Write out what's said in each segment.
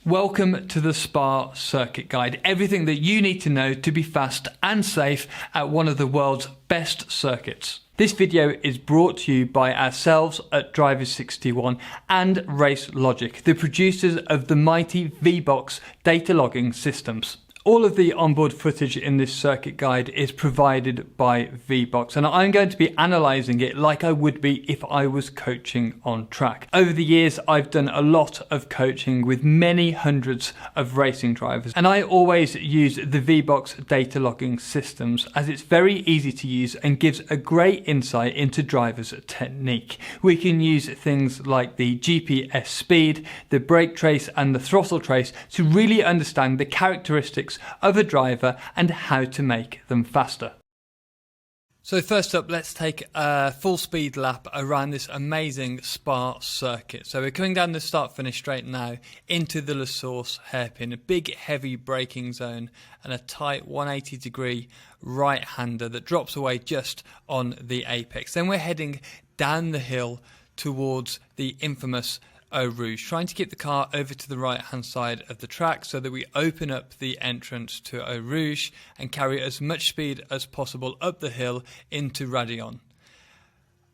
Welcome to the Spa Circuit Guide. Everything that you need to know to be fast and safe at one of the world's best circuits. This video is brought to you by ourselves at Drivers61 and Race Logic, the producers of the mighty VBox data logging systems. All of the onboard footage in this circuit guide is provided by VBox, and I'm going to be analysing it like I would be if I was coaching on track. Over the years, I've done a lot of coaching with many hundreds of racing drivers, and I always use the VBox data logging systems as it's very easy to use and gives a great insight into drivers' technique. We can use things like the GPS speed, the brake trace and the throttle trace to really understand the characteristics of a driver and how to make them faster. So first up, let's take a full speed lap around this amazing Spa circuit. So we're coming down the start-finish straight now into the La Source hairpin, a big heavy braking zone and a tight 180 degree right-hander that drops away just on the apex. Then we're heading down the hill towards the infamous Eau Rouge, trying to keep the car over to the right hand side of the track so that we open up the entrance to Eau Rouge and carry as much speed as possible up the hill into Raidillon.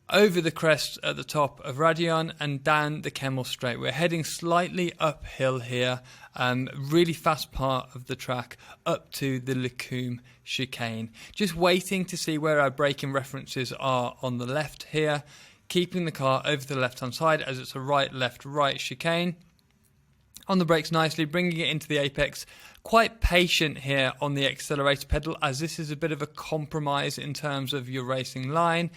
Over the crest at the top of Raidillon and down the Kemmel Straight. We're heading slightly uphill here, really fast part of the track up to the Lecombe chicane. Just waiting to see where our braking references are on the left here. Keeping the car over to the left-hand side as it's a right-left-right chicane. On the brakes nicely, bringing it into the apex. Quite patient here on the accelerator pedal as this is a bit of a compromise in terms of your racing line.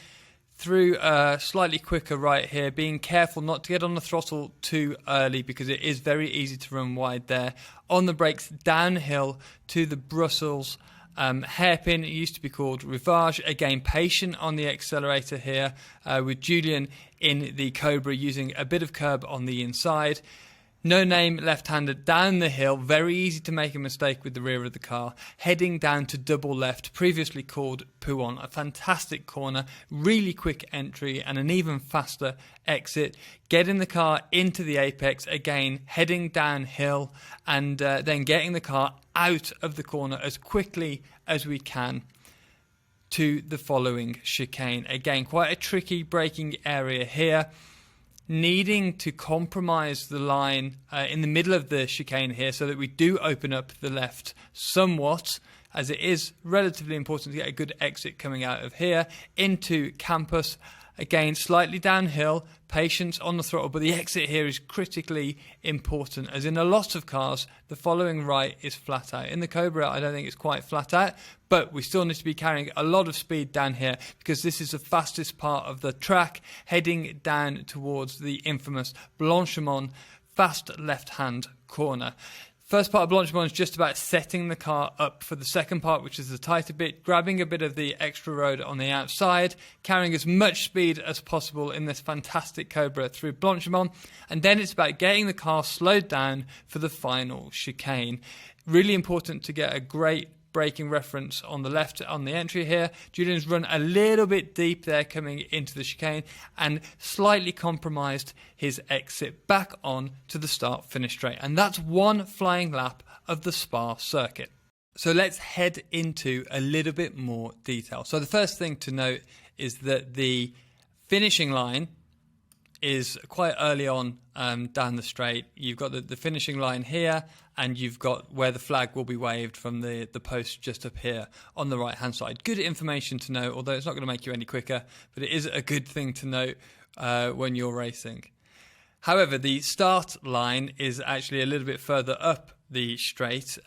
Through a slightly quicker right here, being careful not to get on the throttle too early because it is very easy to run wide there. On the brakes, downhill to the Brussels hairpin. It used to be called Rivage. Again, patient on the accelerator here with Julian in the Cobra using a bit of curb on the inside. No name left-handed down the hill. Very easy to make a mistake with the rear of the car. Heading down to double left, previously called Pouon. A fantastic corner, really quick entry and an even faster exit. Getting the car into the apex, again heading downhill and then getting the car out of the corner as quickly as we can to the following chicane. Again, quite a tricky braking area here. Needing to compromise the line in the middle of the chicane here so that we do open up the left somewhat, as it is relatively important to get a good exit coming out of here into Campus. Again, slightly downhill, patience on the throttle, but the exit here is critically important, as in a lot of cars, the following right is flat out. In the Cobra, I don't think it's quite flat out, but we still need to be carrying a lot of speed down here because this is the fastest part of the track, heading down towards the infamous Blanchimont fast left-hand corner. First part of Blanchimont is just about setting the car up for the second part, which is the tighter bit, grabbing a bit of the extra road on the outside, carrying as much speed as possible in this fantastic Cobra through Blanchimont, and then it's about getting the car slowed down for the final chicane. Really important to get a great braking reference on the left on the entry here. Julian's run a little bit deep there coming into the chicane and slightly compromised his exit back on to the start-finish straight. And that's one flying lap of the Spa circuit. So let's head into a little bit more detail. So the first thing to note is that the finishing line is quite early on down the straight. You've got the finishing line here, and you've got where the flag will be waved from the post just up here on the right hand side. Good information to know, although it's not going to make you any quicker, but it is a good thing to note when you're racing. However, the start line is actually a little bit further up the straight,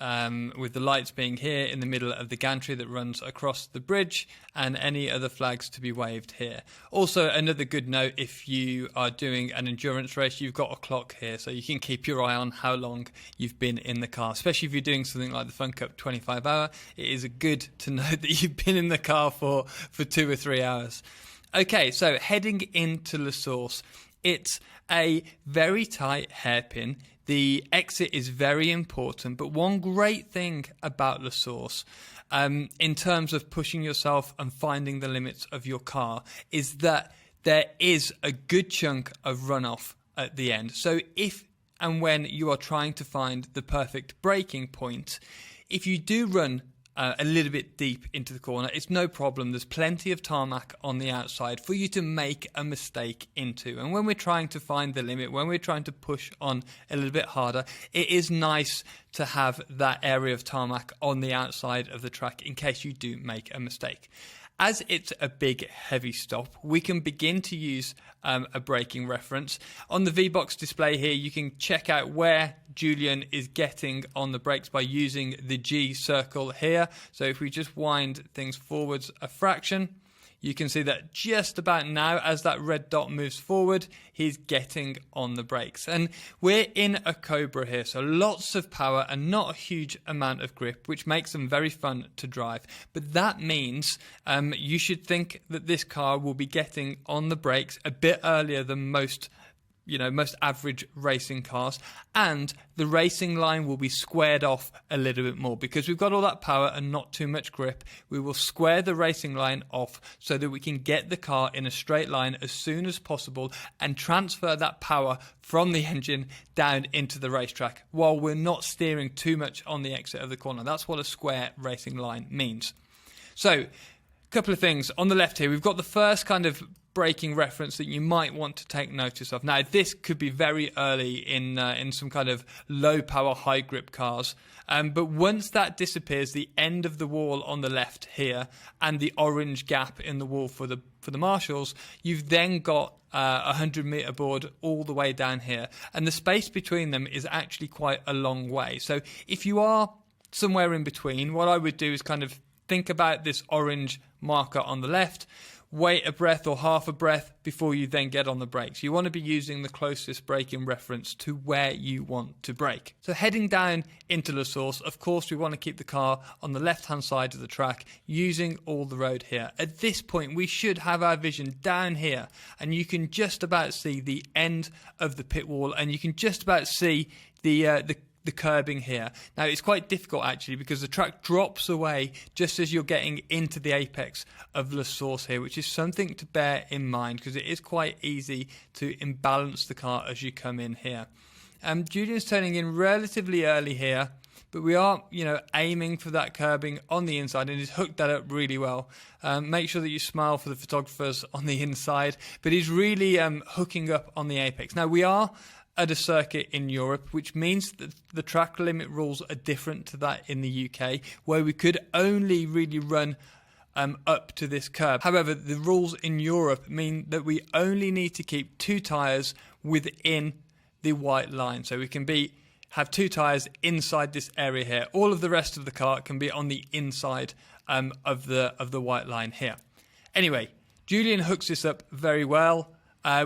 with the lights being here in the middle of the gantry that runs across the bridge and any other flags to be waved here. Also, another good note, if you are doing an endurance race, you've got a clock here so you can keep your eye on how long you've been in the car, especially if you're doing something like the Fun Cup 25 hour. It is good to know that you've been in the car for 2 or 3 hours. Okay, so heading into La Source, it's a very tight hairpin. The exit is very important, but one great thing about La Source, in terms of pushing yourself and finding the limits of your car, is that there is a good chunk of runoff at the end. So if and when you are trying to find the perfect braking point, if you do run a little bit deep into the corner, it's no problem. There's plenty of tarmac on the outside for you to make a mistake into. And when we're trying to find the limit, when we're trying to push on a little bit harder, it is nice to have that area of tarmac on the outside of the track in case you do make a mistake. As it's a big, heavy stop, we can begin to use a braking reference. On the V-Box display here, you can check out where Julian is getting on the brakes by using the G circle here. So if we just wind things forwards a fraction, you can see that just about now, as that red dot moves forward, he's getting on the brakes. And we're in a Cobra here, so lots of power and not a huge amount of grip, which makes them very fun to drive. But that means you should think that this car will be getting on the brakes a bit earlier than most average racing cars, and the racing line will be squared off a little bit more because we've got all that power and not too much grip. We will square the racing line off so that we can get the car in a straight line as soon as possible and transfer that power from the engine down into the racetrack while we're not steering too much on the exit of the corner. That's what a square racing line means. So, a couple of things on the left here. We've got the first kind of braking reference that you might want to take notice of. Now, this could be very early in some kind of low power, high grip cars. But once that disappears, the end of the wall on the left here and the orange gap in the wall for the marshals, you've then got a 100-meter board all the way down here. And the space between them is actually quite a long way. So if you are somewhere in between, what I would do is kind of think about this orange marker on the left, wait a breath or half a breath before you then get on the brakes. You want to be using the closest braking reference to where you want to brake. So heading down into La Source, of course, we want to keep the car on the left-hand side of the track using all the road here. At this point, we should have our vision down here, and you can just about see the end of the pit wall, and you can just about see the curbing here. Now, it's quite difficult actually because the track drops away just as you're getting into the apex of La Source here, which is something to bear in mind because it is quite easy to imbalance the car as you come in here. Julian's turning in relatively early here, but we are, aiming for that curbing on the inside, and he's hooked that up really well. Make sure that you smile for the photographers on the inside, but he's really hooking up on the apex. Now, we are at a circuit in Europe, which means that the track limit rules are different to that in the UK, where we could only really run up to this curb. However, the rules in Europe mean that we only need to keep 2 tyres within the white line. So we can have 2 tyres inside this area here. All of the rest of the car can be on the inside of the white line here. Anyway, Julian hooks this up very well.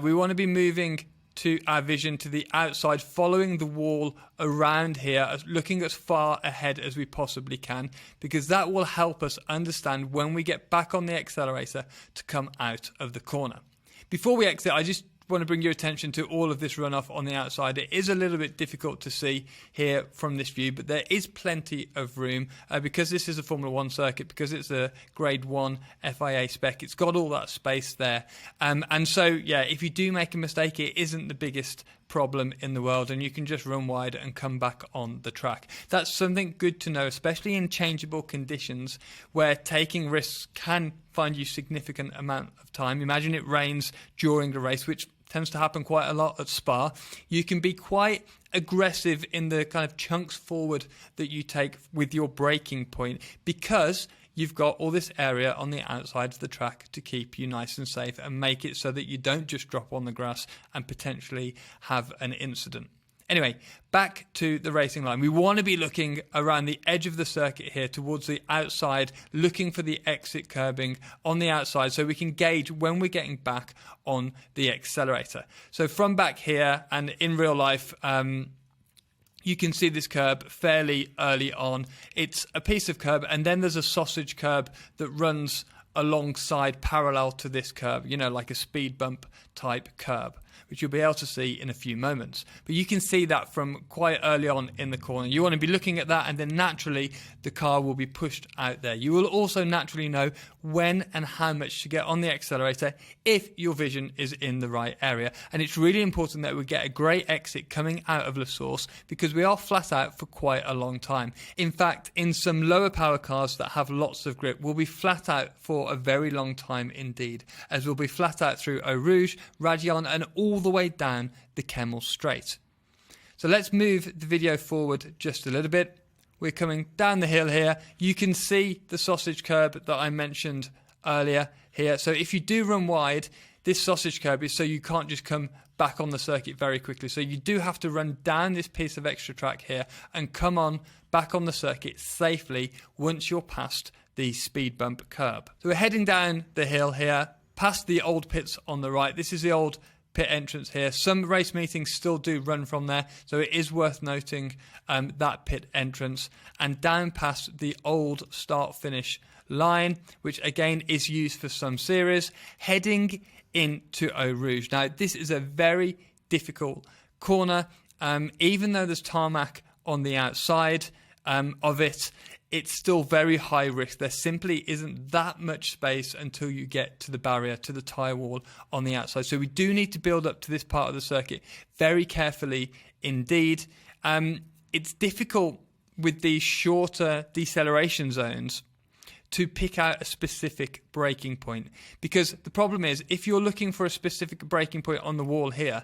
We want to be moving to our vision to the outside, following the wall around here, looking as far ahead as we possibly can, because that will help us understand when we get back on the accelerator to come out of the corner. Before we exit, I just want to bring your attention to all of this runoff on the outside. It is a little bit difficult to see here from this view, but there is plenty of room because this is a Formula 1 circuit, because it's a Grade 1 FIA spec. It's got all that space there. And so, if you do make a mistake, it isn't the biggest problem in the world, and you can just run wide and come back on the track. That's something good to know, especially in changeable conditions where taking risks can find you significant amount of time. Imagine it rains during the race, which tends to happen quite a lot at Spa. You can be quite aggressive in the kind of chunks forward that you take with your braking point, because you've got all this area on the outside of the track to keep you nice and safe and make it so that you don't just drop on the grass and potentially have an incident. Anyway, back to the racing line. We want to be looking around the edge of the circuit here towards the outside, looking for the exit curbing on the outside so we can gauge when we're getting back on the accelerator. So from back here and in real life, you can see this curb fairly early on. It's a piece of curb, and then there's a sausage curb that runs alongside parallel to this curb, like a speed bump type curb. which you'll be able to see in a few moments. But you can see that from quite early on in the corner. You want to be looking at that, and then naturally the car will be pushed out there. You will also naturally know when and how much to get on the accelerator if your vision is in the right area. And it's really important that we get a great exit coming out of La Source, because we are flat out for quite a long time. In fact, in some lower power cars that have lots of grip, we'll be flat out for a very long time indeed, as we'll be flat out through Eau Rouge, Radion, and all the way down the Kemmel Straight. So let's move the video forward just a little bit. We're coming down the hill here. You can see the sausage curb that I mentioned earlier here. So if you do run wide, this sausage curb is so you can't just come back on the circuit very quickly. So you do have to run down this piece of extra track here and come on back on the circuit safely once you're past the speed bump curb. So we're heading down the hill here, past the old pits on the right. This is the old pit entrance here. Some race meetings still do run from there, so it is worth noting that pit entrance, and down past the old start-finish line, which again is used for some series, heading into Eau Rouge. Now, this is a very difficult corner. Even though there's tarmac on the outside of it, it's still very high risk. There simply isn't that much space until you get to the barrier, to the tyre wall on the outside. So we do need to build up to this part of the circuit very carefully indeed. It's difficult with these shorter deceleration zones to pick out a specific braking point, because the problem is, if you're looking for a specific braking point on the wall here,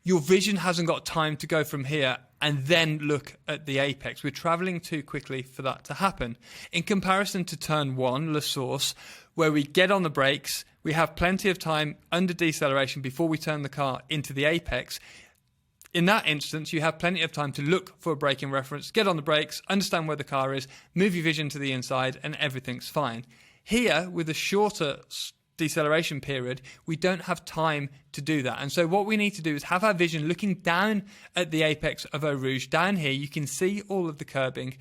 your vision hasn't got time to go from here and then look at the apex. We're travelling too quickly for that to happen. In comparison to turn 1, La Source, where we get on the brakes, we have plenty of time under deceleration before we turn the car into the apex. In that instance, you have plenty of time to look for a braking reference, get on the brakes, understand where the car is, move your vision to the inside, and everything's fine. Here, with a shorter deceleration period, we don't have time to do that. And so what we need to do is have our vision looking down at the apex of Eau Rouge. Down here, you can see all of the curbing.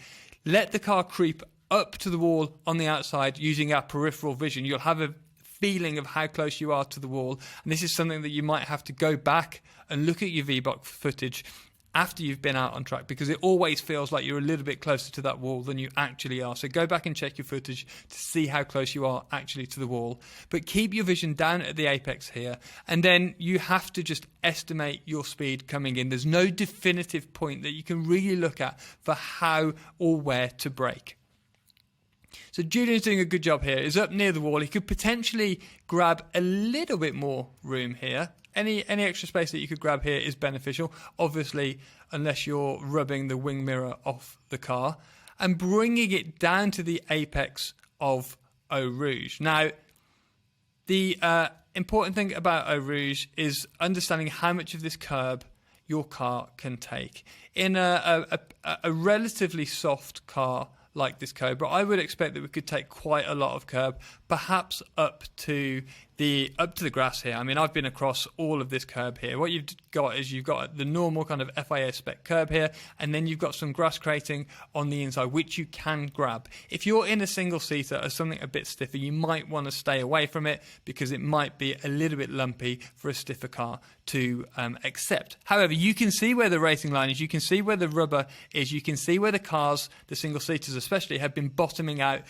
Let the car creep up to the wall on the outside using our peripheral vision. You'll have a feeling of how close you are to the wall. And this is something that you might have to go back and look at your VBOK footage after you've been out on track, because it always feels like you're a little bit closer to that wall than you actually are. So go back and check your footage to see how close you are actually to the wall. But keep your vision down at the apex here, and then you have to just estimate your speed coming in. There's no definitive point that you can really look at for how or where to brake. So Julian's doing a good job here. He's up near the wall. He could potentially grab a little bit more room here. Any extra space that you could grab here is beneficial, obviously, unless you're rubbing the wing mirror off the car, and bringing it down to the apex of Eau Rouge. Now, the important thing about Eau Rouge is understanding how much of this curb your car can take. In a relatively soft car like this Cobra, I would expect that we could take quite a lot of curb, perhaps up to the grass here. I mean, I've been across all of this curb here. What you've got is you've got the normal kind of FIA spec curb here, and then you've got some grass crating on the inside, which you can grab. If you're in a single seater or something a bit stiffer, you might want to stay away from it, because it might be a little bit lumpy for a stiffer car to accept. However, you can see where the racing line is, you can see where the rubber is, you can see where the cars, the single seaters especially, have been bottoming out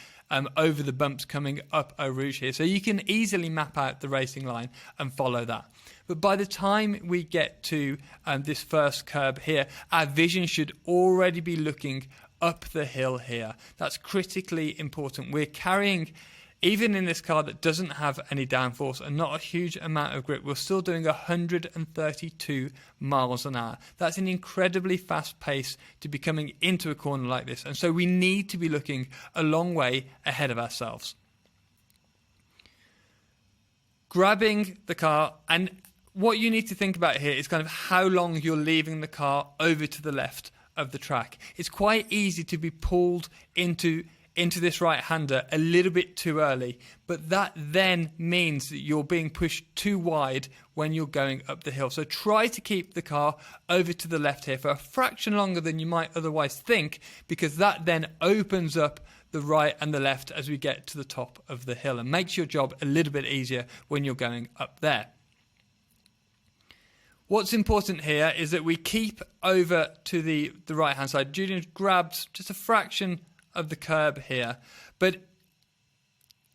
over the bumps coming up Eau Rouge here. So you can easily map out the racing line and follow that. But by the time we get to this first curb here, our vision should already be looking up the hill here. That's critically important. We're carrying, even in this car that doesn't have any downforce and not a huge amount of grip, we're still doing 132 miles an hour. That's an incredibly fast pace to be coming into a corner like this. And so we need to be looking a long way ahead of ourselves. Grabbing the car, and what you need to think about here is kind of how long you're leaving the car over to the left of the track. It's quite easy to be pulled into this right-hander a little bit too early, but that then means that you're being pushed too wide when you're going up the hill. So try to keep the car over to the left here for a fraction longer than you might otherwise think, because that then opens up the right and the left as we get to the top of the hill and makes your job a little bit easier when you're going up there. What's important here is that we keep over to the right hand side. Julian grabbed just a fraction of the curb here, but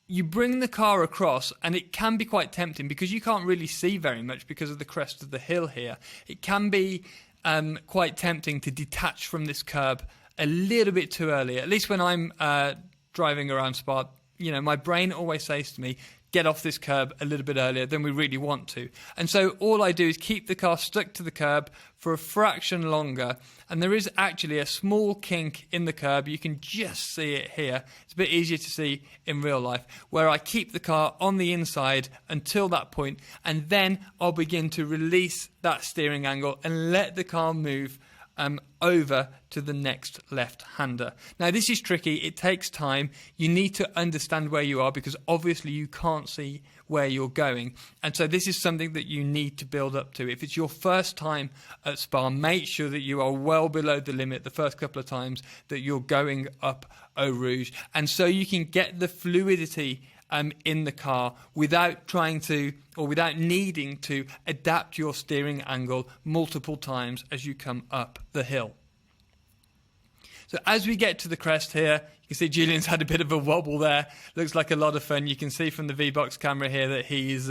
you bring the car across and it can be quite tempting because you can't really see very much because of the crest of the hill here. It can be quite tempting to detach from this curb a little bit too early. At least when I'm driving around Spa, you know, my brain always says to me, get off this curb a little bit earlier than we really want to. And so all I do is keep the car stuck to the curb for a fraction longer. And there is actually a small kink in the curb. You can just see it here. It's a bit easier to see in real life, where I keep the car on the inside until that point, and then I'll begin to release that steering angle and let the car move over to the next left-hander. Now this is tricky, it takes time, you need to understand where you are because obviously you can't see where you're going, and so this is something that you need to build up to. If it's your first time at Spa, make sure that you are well below the limit the first couple of times that you're going up Eau Rouge, and so you can get the fluidity in the car without trying to, or without needing to, adapt your steering angle multiple times as you come up the hill. So as we get to the crest here, you can see Julian's had a bit of a wobble there. Looks like a lot of fun. You can see from the V-Box camera here that he's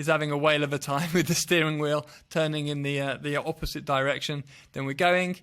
having a whale of a time with the steering wheel turning in the opposite direction than we're going.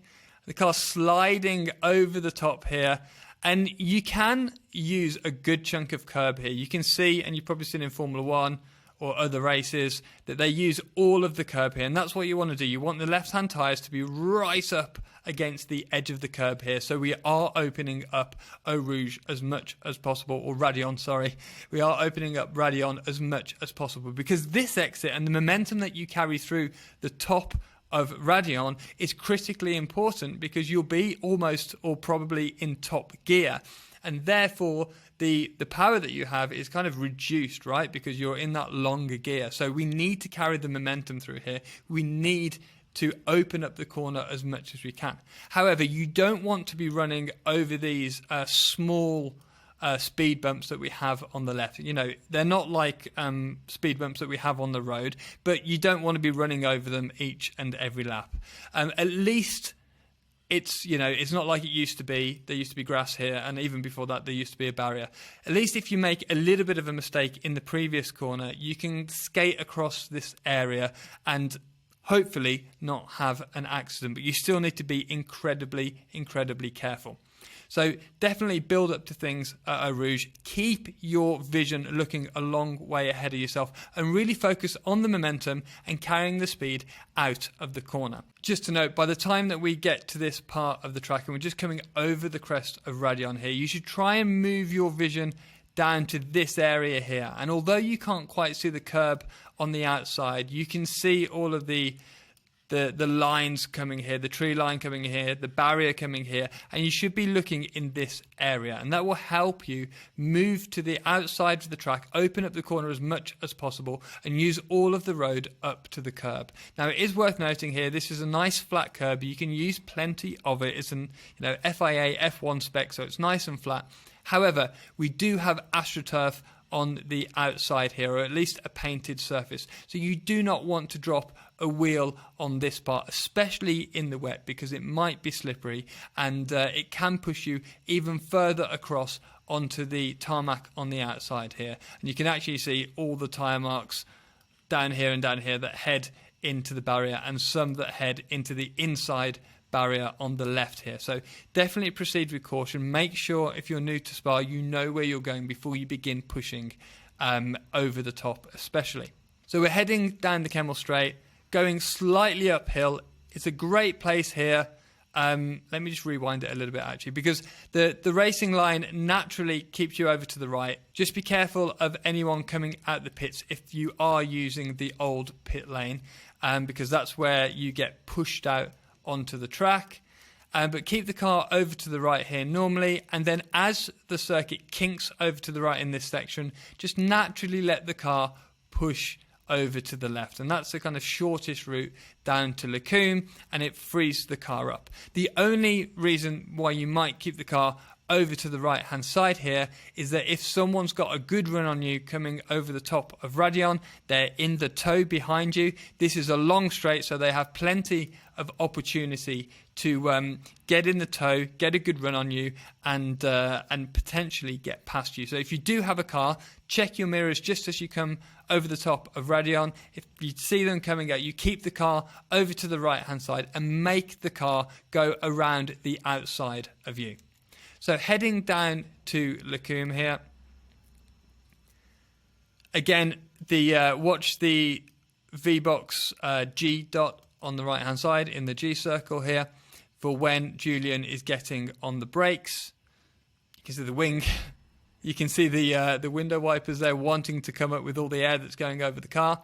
The car's sliding over the top here. And you can use a good chunk of curb here. You can see, and you've probably seen in Formula 1 or other races, that they use all of the curb here. And that's what you want to do. You want the left-hand tyres to be right up against the edge of the curb here. So we are opening up Eau Rouge as much as possible, or Raidillon, sorry. We are opening up Raidillon as much as possible because this exit and the momentum that you carry through the top of Raidillon is critically important because you'll be almost or probably in top gear, and therefore the power that you have is kind of reduced, right, because you're in that longer gear. So we need to carry the momentum through here. We need to open up the corner as much as we can. However, you don't want to be running over these small speed bumps that we have on the left. You know, they're not like speed bumps that we have on the road, but you don't want to be running over them each and every lap. At least it's, you know, it's not like it used to be. There used to be grass here, and even before that there used to be a barrier. At least if you make a little bit of a mistake in the previous corner, you can skate across this area and hopefully not have an accident, but you still need to be incredibly careful. So definitely build up to things at Eau Rouge. Keep your vision looking a long way ahead of yourself and really focus on the momentum and carrying the speed out of the corner. Just to note, by the time that we get to this part of the track and we're just coming over the crest of Raidillon here, you should try and move your vision down to this area here. And although you can't quite see the curb on the outside, you can see all of the lines coming here, the tree line coming here, the barrier coming here, and you should be looking in this area, and that will help you move to the outside of the track, open up the corner as much as possible, and use all of the road up to the curb. Now it is worth noting here, this is a nice flat curb. You can use plenty of it. It's an FIA F1 spec, so it's nice and flat. However, we do have AstroTurf on the outside here, or at least a painted surface. So you do not want to drop a wheel on this part, especially in the wet, because it might be slippery and it can push you even further across onto the tarmac on the outside here. And you can actually see all the tyre marks down here and down here that head into the barrier, and some that head into the inside barrier on the left here. So definitely proceed with caution. Make sure if you're new to Spa, you know where you're going before you begin pushing over the top especially. So we're heading down the Kemmel Straight, going slightly uphill. It's a great place here. Let me just rewind it a little bit actually, because the racing line naturally keeps you over to the right. Just be careful of anyone coming out the pits if you are using the old pit lane, because that's where you get pushed out onto the track. But keep the car over to the right here normally, and then as the circuit kinks over to the right in this section, just naturally let the car push over to the left, and that's the kind of shortest route down to Lacombe, and it frees the car up. The only reason why you might keep the car over to the right hand side here is that if someone's got a good run on you coming over the top of Raidillon, they're in the toe behind you. This is a long straight, so they have plenty of opportunity to get in the toe, get a good run on you, and potentially get past you. So if you do have a car, check your mirrors just as you come over the top of Raidillon. If you see them coming at you, keep the car over to the right hand side and make the car go around the outside of you. So heading down to Lacombe here, again, watch the V-Box G dot on the right hand side in the G circle here for when Julian is getting on the brakes. You can see the wing, you can see the window wipers there wanting to come up with all the air that's going over the car.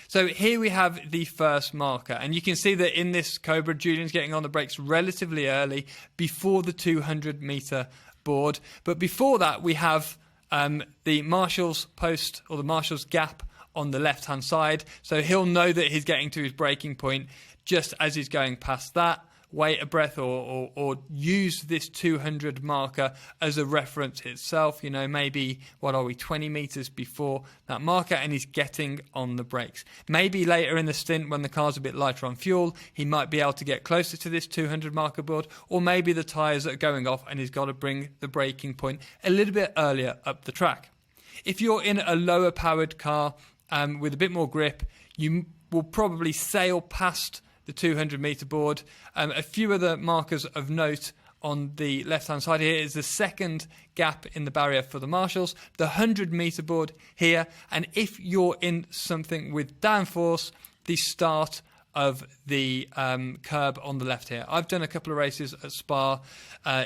So here we have the first marker, and you can see that in this Cobra, Julian's getting on the brakes relatively early before the 200 metre board. But before that, we have the marshal's post, or the marshal's gap on the left-hand side. So he'll know that he's getting to his braking point just as he's going past that. Wait a breath or use this 200 marker as a reference itself, you know, maybe, 20 metres before that marker, and he's getting on the brakes. Maybe later in the stint when the car's a bit lighter on fuel, he might be able to get closer to this 200 marker board, or maybe the tyres are going off and he's got to bring the braking point a little bit earlier up the track. If you're in a lower powered car with a bit more grip, you will probably sail past the 200 metre board. A few other markers of note on the left hand side here is the second gap in the barrier for the marshals, the 100 metre board here, and if you're in something with downforce, the start of the curb on the left here. I've done a couple of races at Spa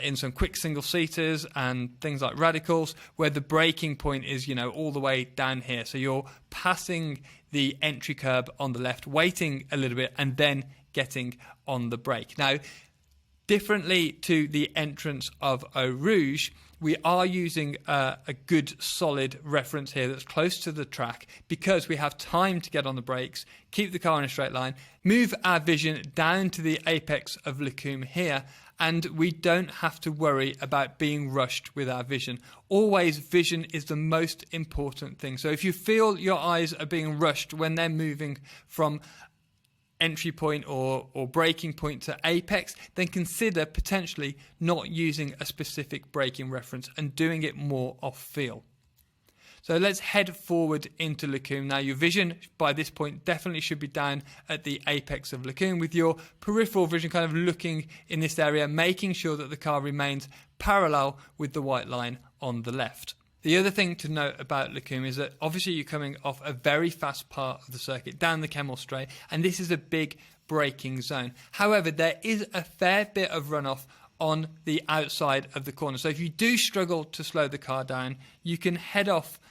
in some quick single-seaters and things like radicals where the braking point is, you know, all the way down here. So you're passing the entry curb on the left, waiting a little bit, and then getting on the brake. Now, differently to the entrance of Eau Rouge, we are using a good solid reference here that's close to the track because we have time to get on the brakes, keep the car in a straight line, move our vision down to the apex of Lacombe here, and we don't have to worry about being rushed with our vision. Always, vision is the most important thing. So if you feel your eyes are being rushed when they're moving from entry point or braking point to apex, then consider potentially not using a specific braking reference and doing it more off feel. So let's head forward into Lacombe. Now your vision by this point definitely should be down at the apex of Lacombe with your peripheral vision kind of looking in this area, making sure that the car remains parallel with the white line on the left. The other thing to note about Lacombe is that obviously you're coming off a very fast part of the circuit, down the Kemmel Straight, and this is a big braking zone. However, there is a fair bit of runoff on the outside of the corner. So if you do struggle to slow the car down, you can head off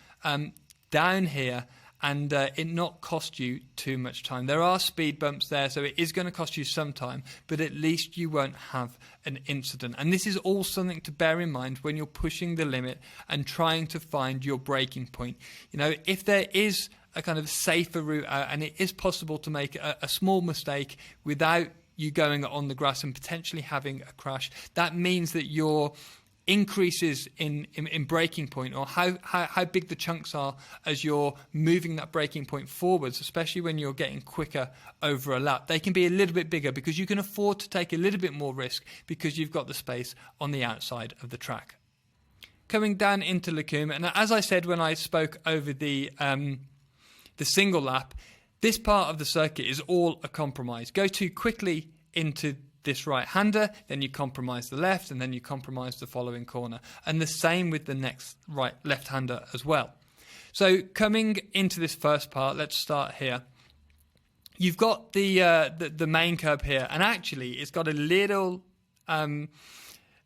down here and it not cost you too much time. There are speed bumps there, so it is going to cost you some time, but at least you won't have an incident. And this is all something to bear in mind when you're pushing the limit and trying to find your braking point. You know, if there is a kind of safer route out and it is possible to make a small mistake without you going on the grass and potentially having a crash, that means that your increases in braking point, or how big the chunks are as you're moving that braking point forwards, especially when you're getting quicker over a lap, they can be a little bit bigger because you can afford to take a little bit more risk because you've got the space on the outside of the track. Coming down into Lacombe, and as I said when I spoke over the single lap, this part of the circuit is all a compromise. Go too quickly into this right-hander, then you compromise the left, and then you compromise the following corner. And the same with the next left-hander as well. So coming into this first part, let's start here. You've got the main curb here, and actually it's got a little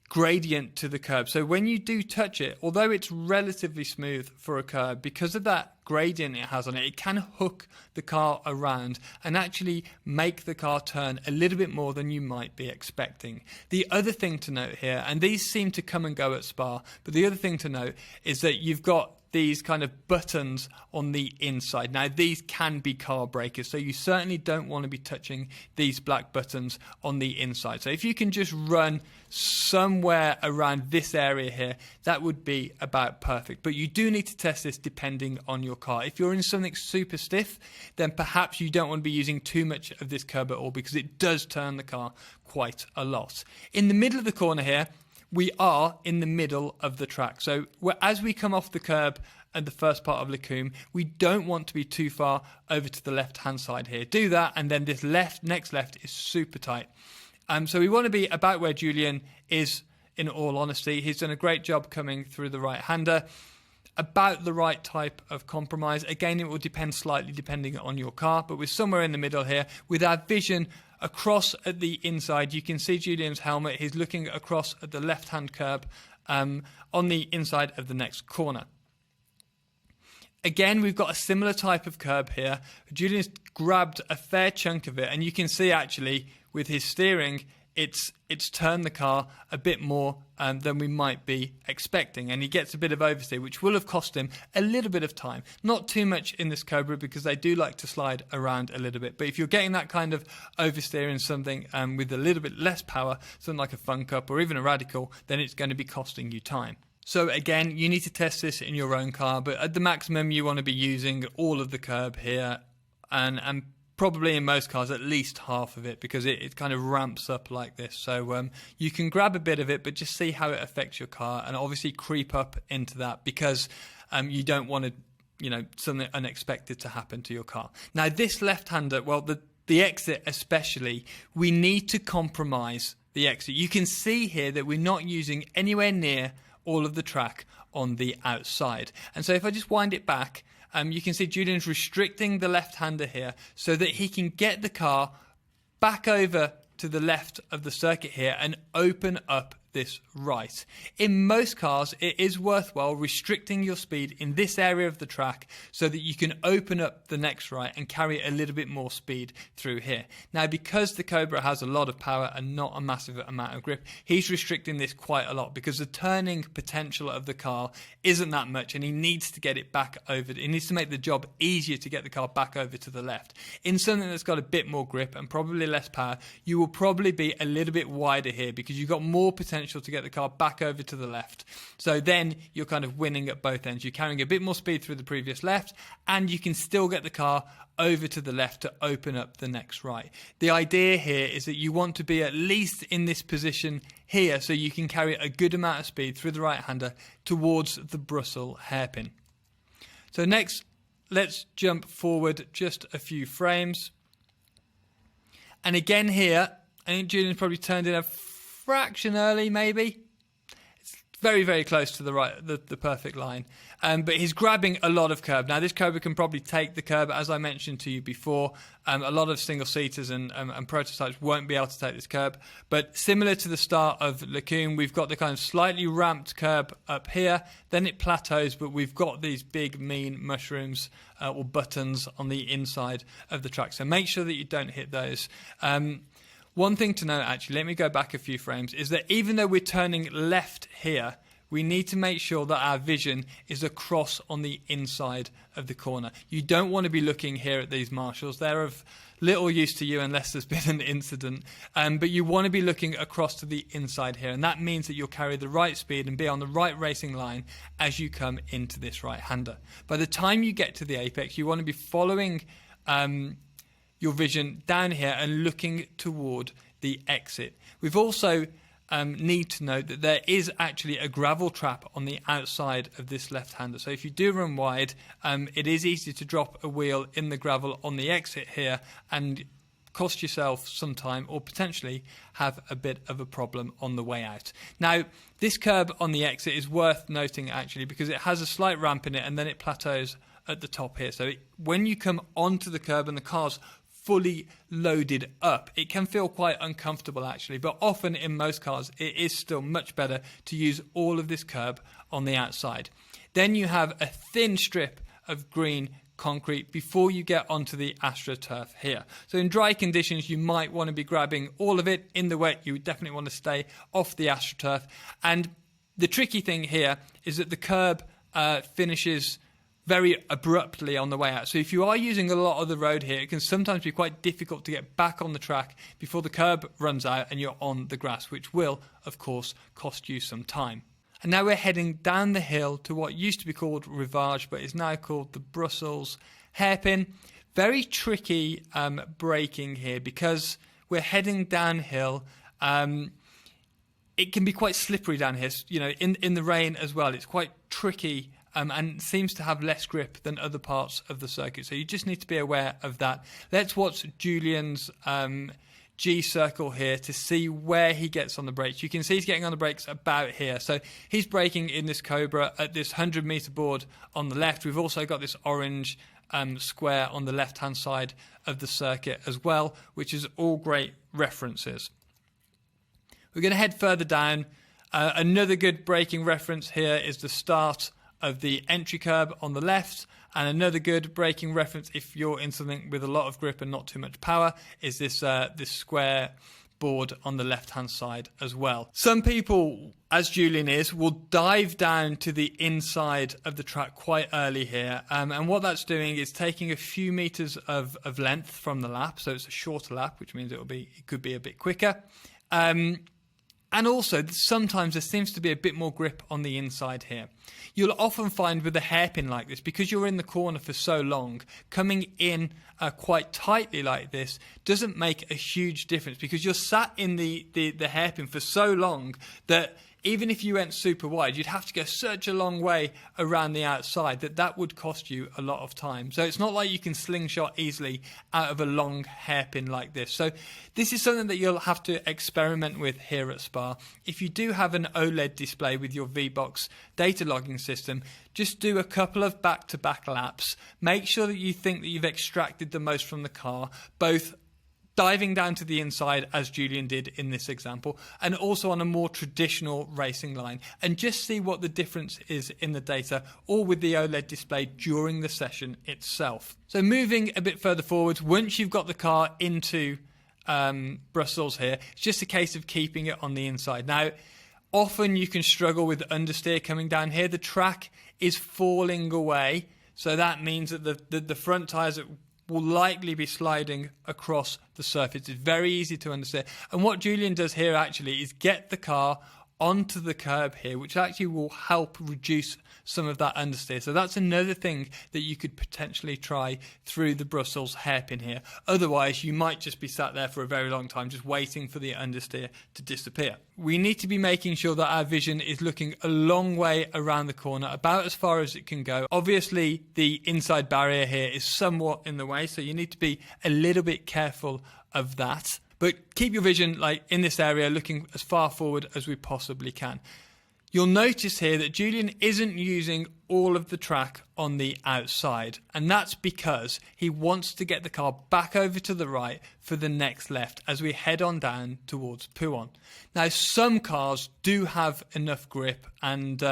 gradient to the curb. So when you do touch it, although it's relatively smooth for a curb, because of that gradient it has on it, it can hook the car around and actually make the car turn a little bit more than you might be expecting. The other thing to note here, and these seem to come and go at Spa, but the other thing to note is that you've got these kind of buttons on the inside. Now these can be car breakers, so you certainly don't want to be touching these black buttons on the inside. So if you can just run somewhere around this area here, that would be about perfect. But you do need to test this depending on your car. If you're in something super stiff, then perhaps you don't want to be using too much of this curb at all, because it does turn the car quite a lot. In the middle of the corner here, we are in the middle of the track. So as we come off the curb at the first part of Lecumbe, we don't want to be too far over to the left-hand side here. Do that, and then this next left is super tight. So we want to be about where Julian is, in all honesty. He's done a great job coming through the right-hander. About the right type of compromise. Again, it will depend slightly depending on your car, but we're somewhere in the middle here with our vision across at the inside. You can see Julian's helmet. He's looking across at the left-hand curb on the inside of the next corner. Again, we've got a similar type of curb here. Julian's grabbed a fair chunk of it, and you can see actually with his steering, it's turned the car a bit more than we might be expecting, and he gets a bit of oversteer, which will have cost him a little bit of time. Not too much in this Cobra, because they do like to slide around a little bit, but if you're getting that kind of oversteer in something with a little bit less power, something like a Fun Cup or even a Radical, then it's going to be costing you time. So again, you need to test this in your own car, but at the maximum you want to be using all of the curb here, and probably in most cars at least half of it, because it kind of ramps up like this. So you can grab a bit of it, but just see how it affects your car, and obviously creep up into that, because you don't want to, something unexpected to happen to your car. Now this left-hander, well, the exit especially, we need to compromise the exit. You can see here that we're not using anywhere near all of the track on the outside. And so if I just wind it back, you can see Julian's restricting the left-hander here so that he can get the car back over to the left of the circuit here and open up this right. In most cars, it is worthwhile restricting your speed in this area of the track so that you can open up the next right and carry a little bit more speed through here. Now, because the Cobra has a lot of power and not a massive amount of grip, he's restricting this quite a lot, because the turning potential of the car isn't that much, and he needs to get it back over. He needs to make the job easier to get the car back over to the left. In something that's got a bit more grip and probably less power, you will probably be a little bit wider here, because you've got more potential to get the car back over to the left. So then you're kind of winning at both ends. You're carrying a bit more speed through the previous left, and you can still get the car over to the left to open up the next right. The idea here is that you want to be at least in this position here, so you can carry a good amount of speed through the right-hander towards the Brussels hairpin. So next, let's jump forward just a few frames. And again here, I think Julian's probably turned in a fraction early, maybe. It's very, very close to the right, the perfect line. But he's grabbing a lot of curb. Now, this Cobra can probably take the curb, as I mentioned to you before. A lot of single-seaters and prototypes won't be able to take this curb. But similar to the start of Lecumbe, we've got the kind of slightly ramped curb up here. Then it plateaus, but we've got these big, mean mushrooms or buttons on the inside of the track. So make sure that you don't hit those. One thing to note, actually, let me go back a few frames, is that even though we're turning left here, we need to make sure that our vision is across on the inside of the corner. You don't want to be looking here at these marshals. They're of little use to you unless there's been an incident. But you want to be looking across to the inside here, and that means that you'll carry the right speed and be on the right racing line as you come into this right-hander. By the time you get to the apex, you want to be following your vision down here and looking toward the exit. We've also need to note that there is actually a gravel trap on the outside of this left-hander. So if you do run wide, it is easy to drop a wheel in the gravel on the exit here and cost yourself some time, or potentially have a bit of a problem on the way out. Now, this curb on the exit is worth noting, actually, because it has a slight ramp in it and then it plateaus at the top here. So when you come onto the curb and the car's fully loaded up, it can feel quite uncomfortable, actually, but often in most cars it is still much better to use all of this curb on the outside. Then you have a thin strip of green concrete before you get onto the AstroTurf here. So in dry conditions, you might want to be grabbing all of it. In the wet, you would definitely want to stay off the AstroTurf. And the tricky thing here is that the curb finishes very abruptly on the way out. So if you are using a lot of the road here, it can sometimes be quite difficult to get back on the track before the curb runs out and you're on the grass, which will, of course, cost you some time. And now we're heading down the hill to what used to be called Rivage, but is now called the Brussels hairpin. Very tricky braking here because we're heading downhill. It can be quite slippery down here, you know, in the rain as well. It's quite tricky and seems to have less grip than other parts of the circuit. So you just need to be aware of that. Let's watch Julian's G circle here to see where he gets on the brakes. You can see he's getting on the brakes about here. So he's braking in this Cobra at this 100-meter board on the left. We've also got this orange square on the left-hand side of the circuit as well, which is all great references. We're going to head further down. Another good braking reference here is the start of the entry curb on the left, and another good braking reference if you're in something with a lot of grip and not too much power is this this square board on the left hand side as well. Some people, as Julian is, will dive down to the inside of the track quite early here, and what that's doing is taking a few meters of length from the lap, so it's a shorter lap, which means it could be a bit quicker. And also, sometimes there seems to be a bit more grip on the inside here. You'll often find with a hairpin like this, because you're in the corner for so long, coming in quite tightly like this doesn't make a huge difference because you're sat in the hairpin for so long that even if you went super wide, you'd have to go such a long way around the outside that would cost you a lot of time. So it's not like you can slingshot easily out of a long hairpin like this. So this is something that you'll have to experiment with here at Spa. If you do have an OLED display with your VBox data logging system, just do a couple of back-to-back laps. Make sure that you think that you've extracted the most from the car, both diving down to the inside as Julian did in this example, and also on a more traditional racing line, and just see what the difference is in the data, or with the OLED display during the session itself. So moving a bit further forwards, once you've got the car into Brussels here, it's just a case of keeping it on the inside. Now, often you can struggle with understeer coming down here. The track is falling away, so that means that the front tyres will likely be sliding across the surface. It's very easy to understand. And what Julian does here actually is get the car onto the curb here, which actually will help reduce some of that understeer. So that's another thing that you could potentially try through the Brussels hairpin here. Otherwise, you might just be sat there for a very long time just waiting for the understeer to disappear. We need to be making sure that our vision is looking a long way around the corner, about as far as it can go. Obviously, the inside barrier here is somewhat in the way, so you need to be a little bit careful of that. But keep your vision like in this area looking as far forward as we possibly can. You'll notice here that Julian isn't using all of the track on the outside, and that's because he wants to get the car back over to the right for the next left as we head on down towards Pouhon. Now, some cars do have enough grip and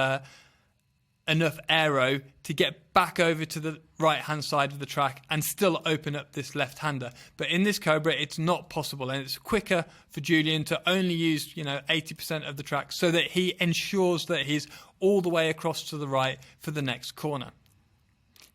enough aero to get back over to the right hand side of the track and still open up this left hander, but in this Cobra it's not possible, and it's quicker for Julian to only use 80% of the track so that he ensures that he's all the way across to the right for the next corner.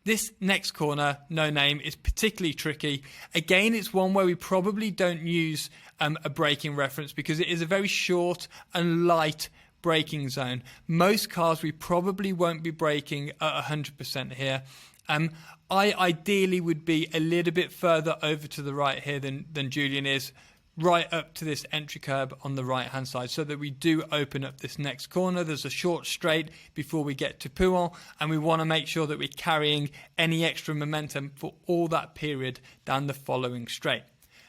This next corner, No Name, is particularly tricky. Again, it's one where we probably don't use a braking reference because it is a very short and light braking zone. Most cars we probably won't be braking at 100% here. I ideally would be a little bit further over to the right here than Julian is, right up to this entry curb on the right hand side, so that we do open up this next corner. There's a short straight before we get to Pouhon, and we want to make sure that we're carrying any extra momentum for all that period down the following straight.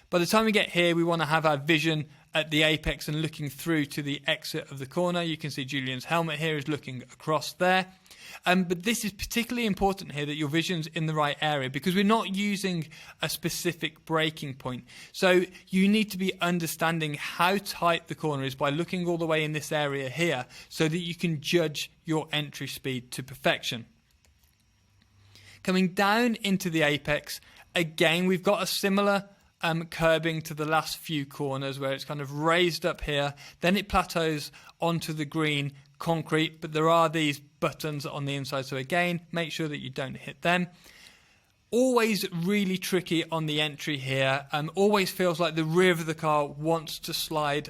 By the time we get here, we want to have our vision at the apex and looking through to the exit of the corner. You can see Julian's helmet here is looking across there. But this is particularly important here that your vision's in the right area because we're not using a specific braking point. So you need to be understanding how tight the corner is by looking all the way in this area here so that you can judge your entry speed to perfection. Coming down into the apex, again, we've got a similar curbing to the last few corners where it's kind of raised up here, then it plateaus onto the green concrete, but there are these buttons on the inside, so again, make sure that you don't hit them. Always really tricky on the entry here, always feels like the rear of the car wants to slide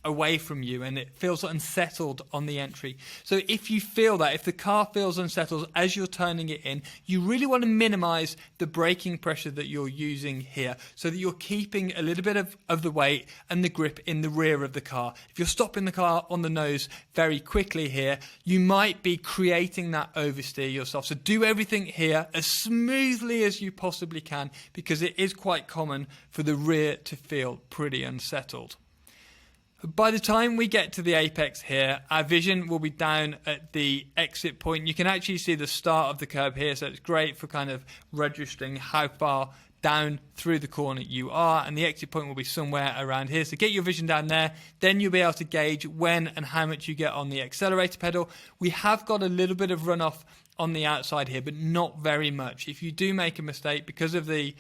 away from you, and it feels unsettled on the entry. So if you feel that, if the car feels unsettled as you're turning it in, you really want to minimize the braking pressure that you're using here so that you're keeping a little bit of the weight and the grip in the rear of the car. If you're stopping the car on the nose very quickly here, you might be creating that oversteer yourself. So do everything here as smoothly as you possibly can, because it is quite common for the rear to feel pretty unsettled. By the time we get to the apex here, our vision will be down at the exit point. You can actually see the start of the curb here, so it's great for kind of registering how far down through the corner you are, and the exit point will be somewhere around here. So get your vision down there, then you'll be able to gauge when and how much you get on the accelerator pedal. We have got a little bit of runoff on the outside here, but not very much. If you do make a mistake because of the,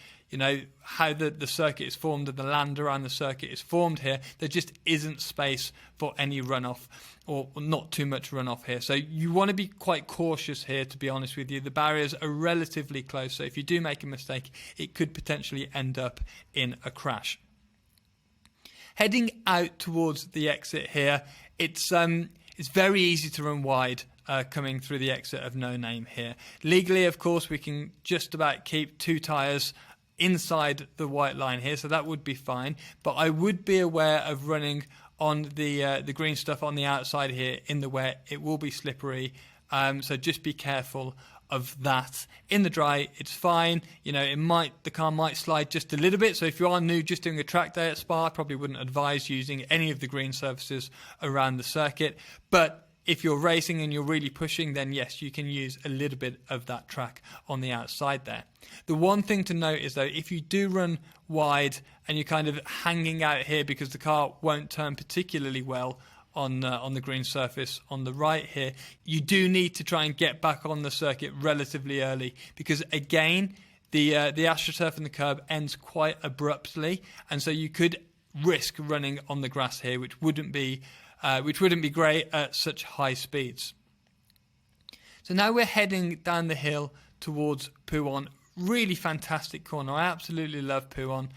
how the circuit is formed and the land around the circuit is formed here, there just isn't space for any runoff, or not too much runoff here. So you want to be quite cautious here, to be honest with you. The barriers are relatively close, so if you do make a mistake, it could potentially end up in a crash. Heading out towards the exit here, it's very easy to run wide coming through the exit of No Name here. Legally, of course, we can just about keep 2 tyres inside the white line here, so that would be fine. But I would be aware of running on the green stuff on the outside here in the wet. It will be slippery, so just be careful of that. In the dry, it's fine. The car might slide just a little bit. So if you are new, just doing a track day at Spa, I probably wouldn't advise using any of the green surfaces around the circuit. But if you're racing and you're really pushing, then yes, you can use a little bit of that track on the outside there. The one thing to note is, though, if you do run wide and you're kind of hanging out here because the car won't turn particularly well on the green surface on the right here, you do need to try and get back on the circuit relatively early, because again, the AstroTurf and the curb ends quite abruptly, and so you could risk running on the grass here, which wouldn't be great at such high speeds. So now we're heading down the hill towards Pouhon. Really fantastic corner. I absolutely love Pouhon.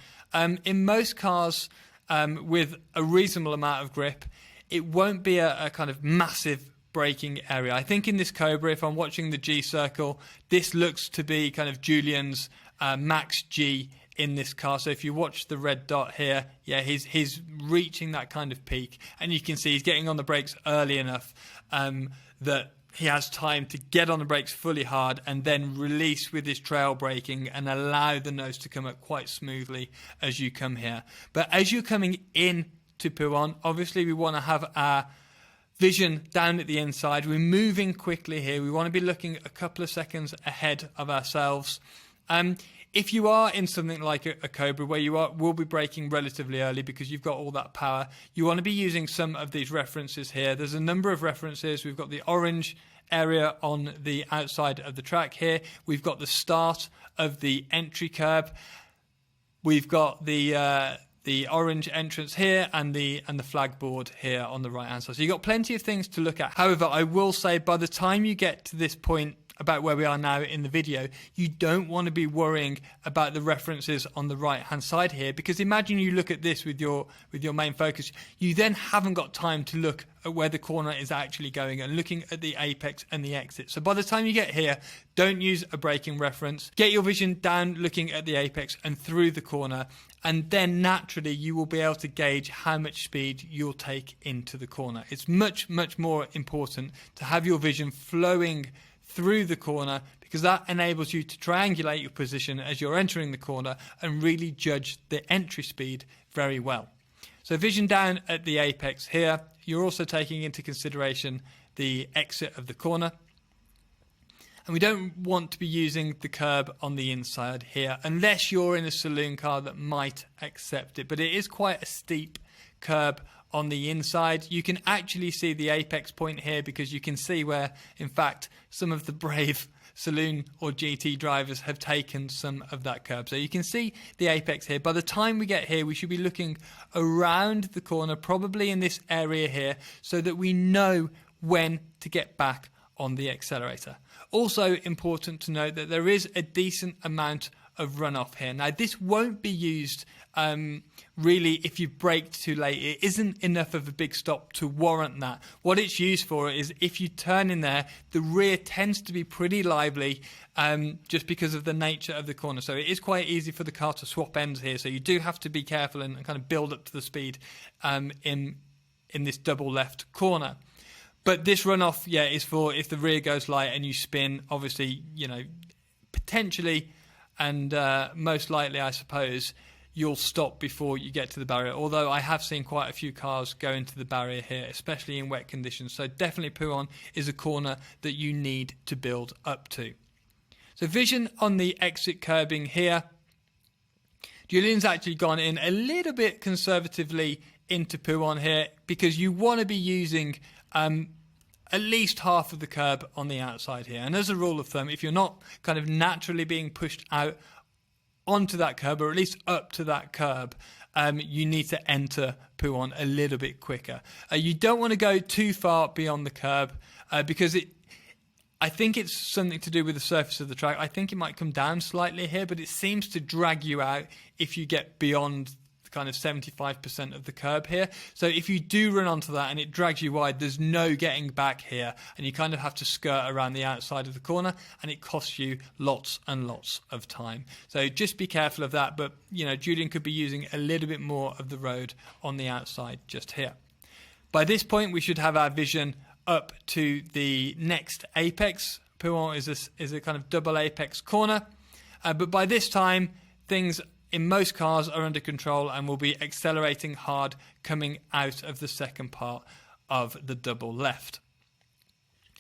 In most cars with a reasonable amount of grip, it won't be a kind of massive braking area. I think in this Cobra, if I'm watching the G circle, this looks to be kind of Julian's max G in this car. So if you watch the red dot here, yeah, he's reaching that kind of peak, and you can see he's getting on the brakes early enough that he has time to get on the brakes fully hard and then release with his trail braking and allow the nose to come up quite smoothly as you come here. But as you're coming in to Pouhon, obviously we want to have our vision down at the inside. We're moving quickly here. We want to be looking a couple of seconds ahead of ourselves. If you are in something like a Cobra where will be braking relatively early because you've got all that power, you want to be using some of these references here. There's a number of references. We've got the orange area on the outside of the track here. We've got the start of the entry curb. We've got the orange entrance here and the flag board here on the right hand side. So you've got plenty of things to look at. However, I will say by the time you get to this point about where we are now in the video, you don't want to be worrying about the references on the right hand side here, because imagine you look at this with your main focus, you then haven't got time to look at where the corner is actually going and looking at the apex and the exit. So by the time you get here, don't use a braking reference. Get your vision down looking at the apex and through the corner, and then naturally you will be able to gauge how much speed you'll take into the corner. It's much, much more important to have your vision flowing through the corner, because that enables you to triangulate your position as you're entering the corner and really judge the entry speed very well. So vision down at the apex here. You're also taking into consideration the exit of the corner. And we don't want to be using the curb on the inside here unless you're in a saloon car that might accept it. But it is quite a steep curb on the inside. You can actually see the apex point here because you can see where, in fact, some of the brave saloon or GT drivers have taken some of that curb. So you can see the apex here. By the time we get here, we should be looking around the corner, probably in this area here, so that we know when to get back on the accelerator. Also important to note that there is a decent amount of runoff here. Now this won't be used really if you braked too late. It isn't enough of a big stop to warrant that. What it's used for is if you turn in there, the rear tends to be pretty lively just because of the nature of the corner. So it is quite easy for the car to swap ends here. So you do have to be careful and kind of build up to the speed in this double left corner. But this runoff, yeah, is for if the rear goes light and you spin, obviously, you know, potentially and most likely, I suppose, you'll stop before you get to the barrier. Although I have seen quite a few cars go into the barrier here, especially in wet conditions. So definitely Pouhon is a corner that you need to build up to. So vision on the exit curbing here. Julian's actually gone in a little bit conservatively into Pouhon here because you want to be using at least half of the curb on the outside here. And as a rule of thumb, if you're not kind of naturally being pushed out onto that curb, or at least up to that curb, you need to enter Pouhon a little bit quicker. You don't want to go too far beyond the curb because I think it's something to do with the surface of the track. I think it might come down slightly here, but it seems to drag you out if you get beyond kind of 75% of the curb here. So if you do run onto that and it drags you wide, there's no getting back here, and you kind of have to skirt around the outside of the corner, and it costs you lots and lots of time. So just be careful of that. But you know, Julian could be using a little bit more of the road on the outside just here. By this point, we should have our vision up to the next apex. Pouhon is a kind of double apex corner, but by this time things in most cars are under control and will be accelerating hard coming out of the second part of the double left.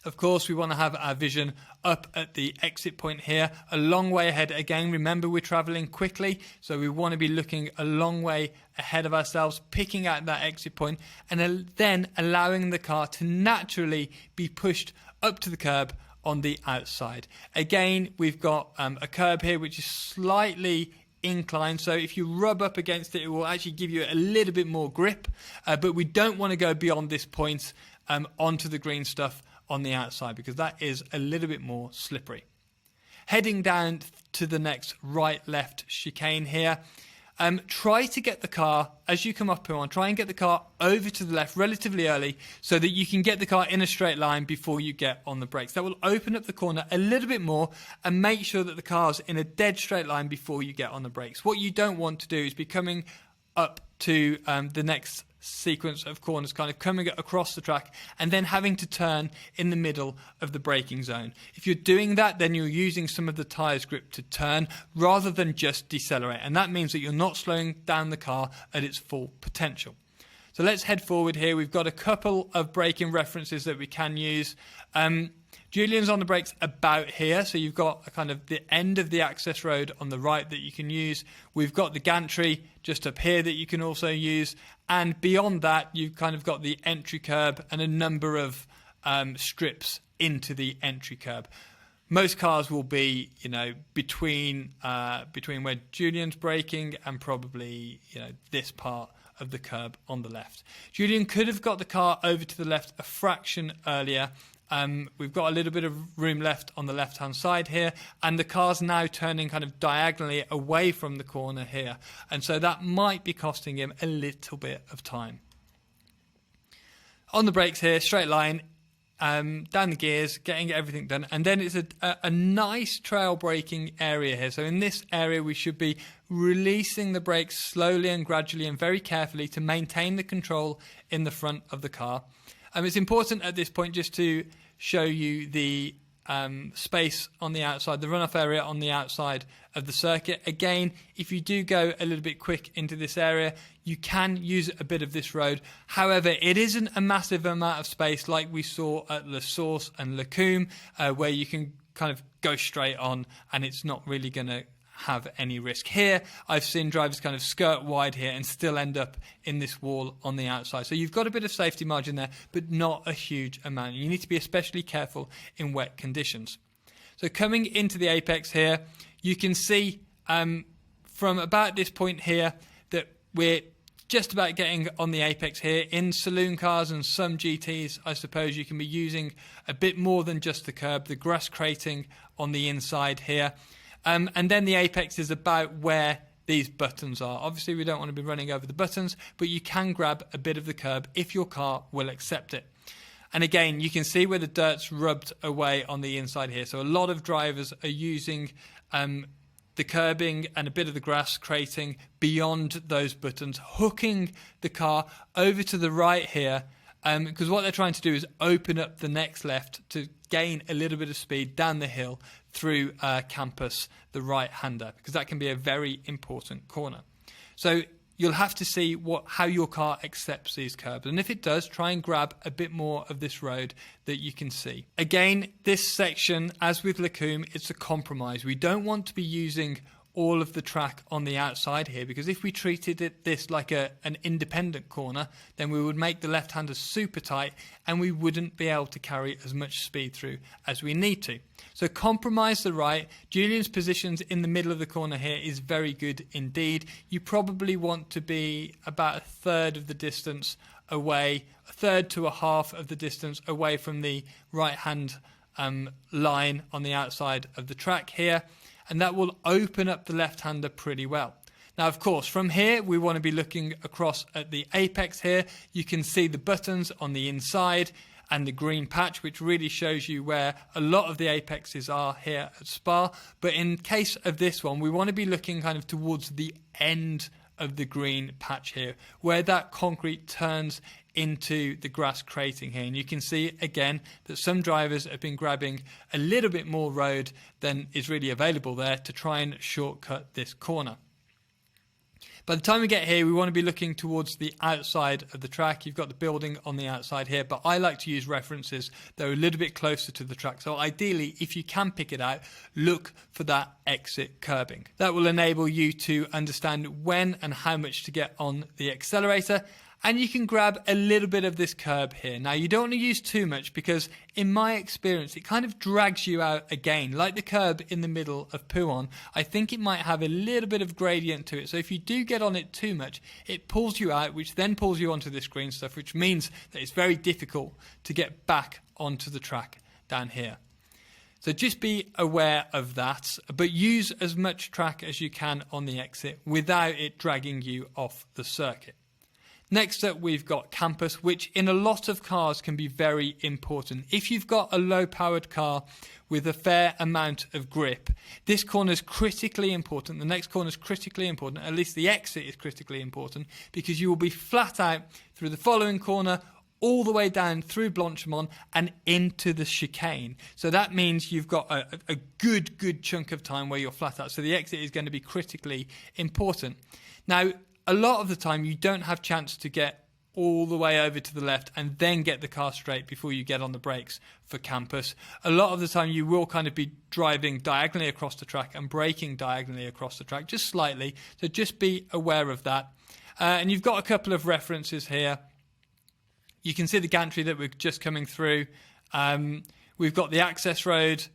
Of course, we want to have our vision up at the exit point here, a long way ahead. Again, remember we're traveling quickly, so we want to be looking a long way ahead of ourselves, picking out that exit point, and then allowing the car to naturally be pushed up to the curb on the outside. Again, we've got a curb here which is slightly incline, so if you rub up against it, it will actually give you a little bit more grip, but we don't want to go beyond this point onto the green stuff on the outside because that is a little bit more slippery. Heading down to the next right left chicane here, try to get the car, as you come up Pouhon, try and get the car over to the left relatively early so that you can get the car in a straight line before you get on the brakes. That will open up the corner a little bit more and make sure that the car's in a dead straight line before you get on the brakes. What you don't want to do is be coming up to the next sequence of corners, kind of coming across the track and then having to turn in the middle of the braking zone. If you're doing that, then you're using some of the tyres grip to turn rather than just decelerate, and that means that you're not slowing down the car at its full potential. So let's head forward here. We've got a couple of braking references that we can use. Julian's on the brakes about here, so you've got a kind of the end of the access road on the right that you can use. We've got the gantry just up here that you can also use, and beyond that you've kind of got the entry curb and a number of strips into the entry curb. Most cars will be, you know, between where Julian's braking and probably, you know, this part of the curb on the left. Julian could have got the car over to the left a fraction earlier. We've got a little bit of room left on the left-hand side here, and the car's now turning kind of diagonally away from the corner here, and so that might be costing him a little bit of time. On the brakes here, straight line, down the gears, getting everything done, and then it's a nice trail braking area here. So in this area we should be releasing the brakes slowly and gradually and very carefully to maintain the control in the front of the car. It's important at this point just to show you the space on the outside, the runoff area on the outside of the circuit. Again, if you do go a little bit quick into this area, you can use a bit of this road. However, it isn't a massive amount of space like we saw at La Source and Le Coombe, where you can kind of go straight on and it's not really going to have any risk. Here I've seen drivers kind of skirt wide here and still end up in this wall on the outside. So you've got a bit of safety margin there, but not a huge amount. You need to be especially careful in wet conditions. So coming into the apex here, you can see from about this point here that we're just about getting on the apex here. In saloon cars and some GTs, I suppose you can be using a bit more than just the curb, the grass crating on the inside here. And then the apex is about where these buttons are. Obviously, we don't want to be running over the buttons, but you can grab a bit of the curb if your car will accept it. And again, you can see where the dirt's rubbed away on the inside here. So a lot of drivers are using the curbing and a bit of the grass crating beyond those buttons, hooking the car over to the right here, because what they're trying to do is open up the next left to gain a little bit of speed down the hill through Campus, the right-hander, because that can be a very important corner. So you'll have to see how your car accepts these curbs. And if it does, try and grab a bit more of this road that you can see. Again, this section, as with Lacombe, it's a compromise. We don't want to be using all of the track on the outside here, because if we treated this like an independent corner, then we would make the left-hander super tight and we wouldn't be able to carry as much speed through as we need to. So compromise the right. Julian's positions in the middle of the corner here is very good indeed. You probably want to be about a third of the distance away, a third to a half of the distance away from the right-hand line on the outside of the track here. And that will open up the left-hander pretty well. Now, of course, from here, we want to be looking across at the apex here. You can see the buttons on the inside and the green patch, which really shows you where a lot of the apexes are here at Spa. But in case of this one, we want to be looking kind of towards the end of the green patch here, where that concrete turns into the grass crating here. And you can see again that some drivers have been grabbing a little bit more road than is really available there to try and shortcut this corner. By the time we get here, we want to be looking towards the outside of the track. You've got the building on the outside here, but I like to use references that are a little bit closer to the track. So ideally, if you can pick it out, look for that exit curbing. That will enable you to understand when and how much to get on the accelerator. And you can grab a little bit of this curb here. Now, you don't want to use too much because, in my experience, it kind of drags you out again. Like the curb in the middle of Pouhon, I think it might have a little bit of gradient to it. So if you do get on it too much, it pulls you out, which then pulls you onto this green stuff, which means that it's very difficult to get back onto the track down here. So just be aware of that, but use as much track as you can on the exit without it dragging you off the circuit. Next up, we've got Campus, which in a lot of cars can be very important. If you've got a low-powered car with a fair amount of grip, this corner is critically important. The next corner is critically important. At least the exit is critically important, because you will be flat out through the following corner, all the way down through Blanchemont and into the chicane. So that means you've got a good chunk of time where you're flat out. So the exit is going to be critically important. Now, a lot of the time, you don't have chance to get all the way over to the left and then get the car straight before you get on the brakes for Campus. A lot of the time, you will kind of be driving diagonally across the track and braking diagonally across the track, just slightly. So just be aware of that. And you've got a couple of references here. You can see the gantry that we're just coming through. We've got the access road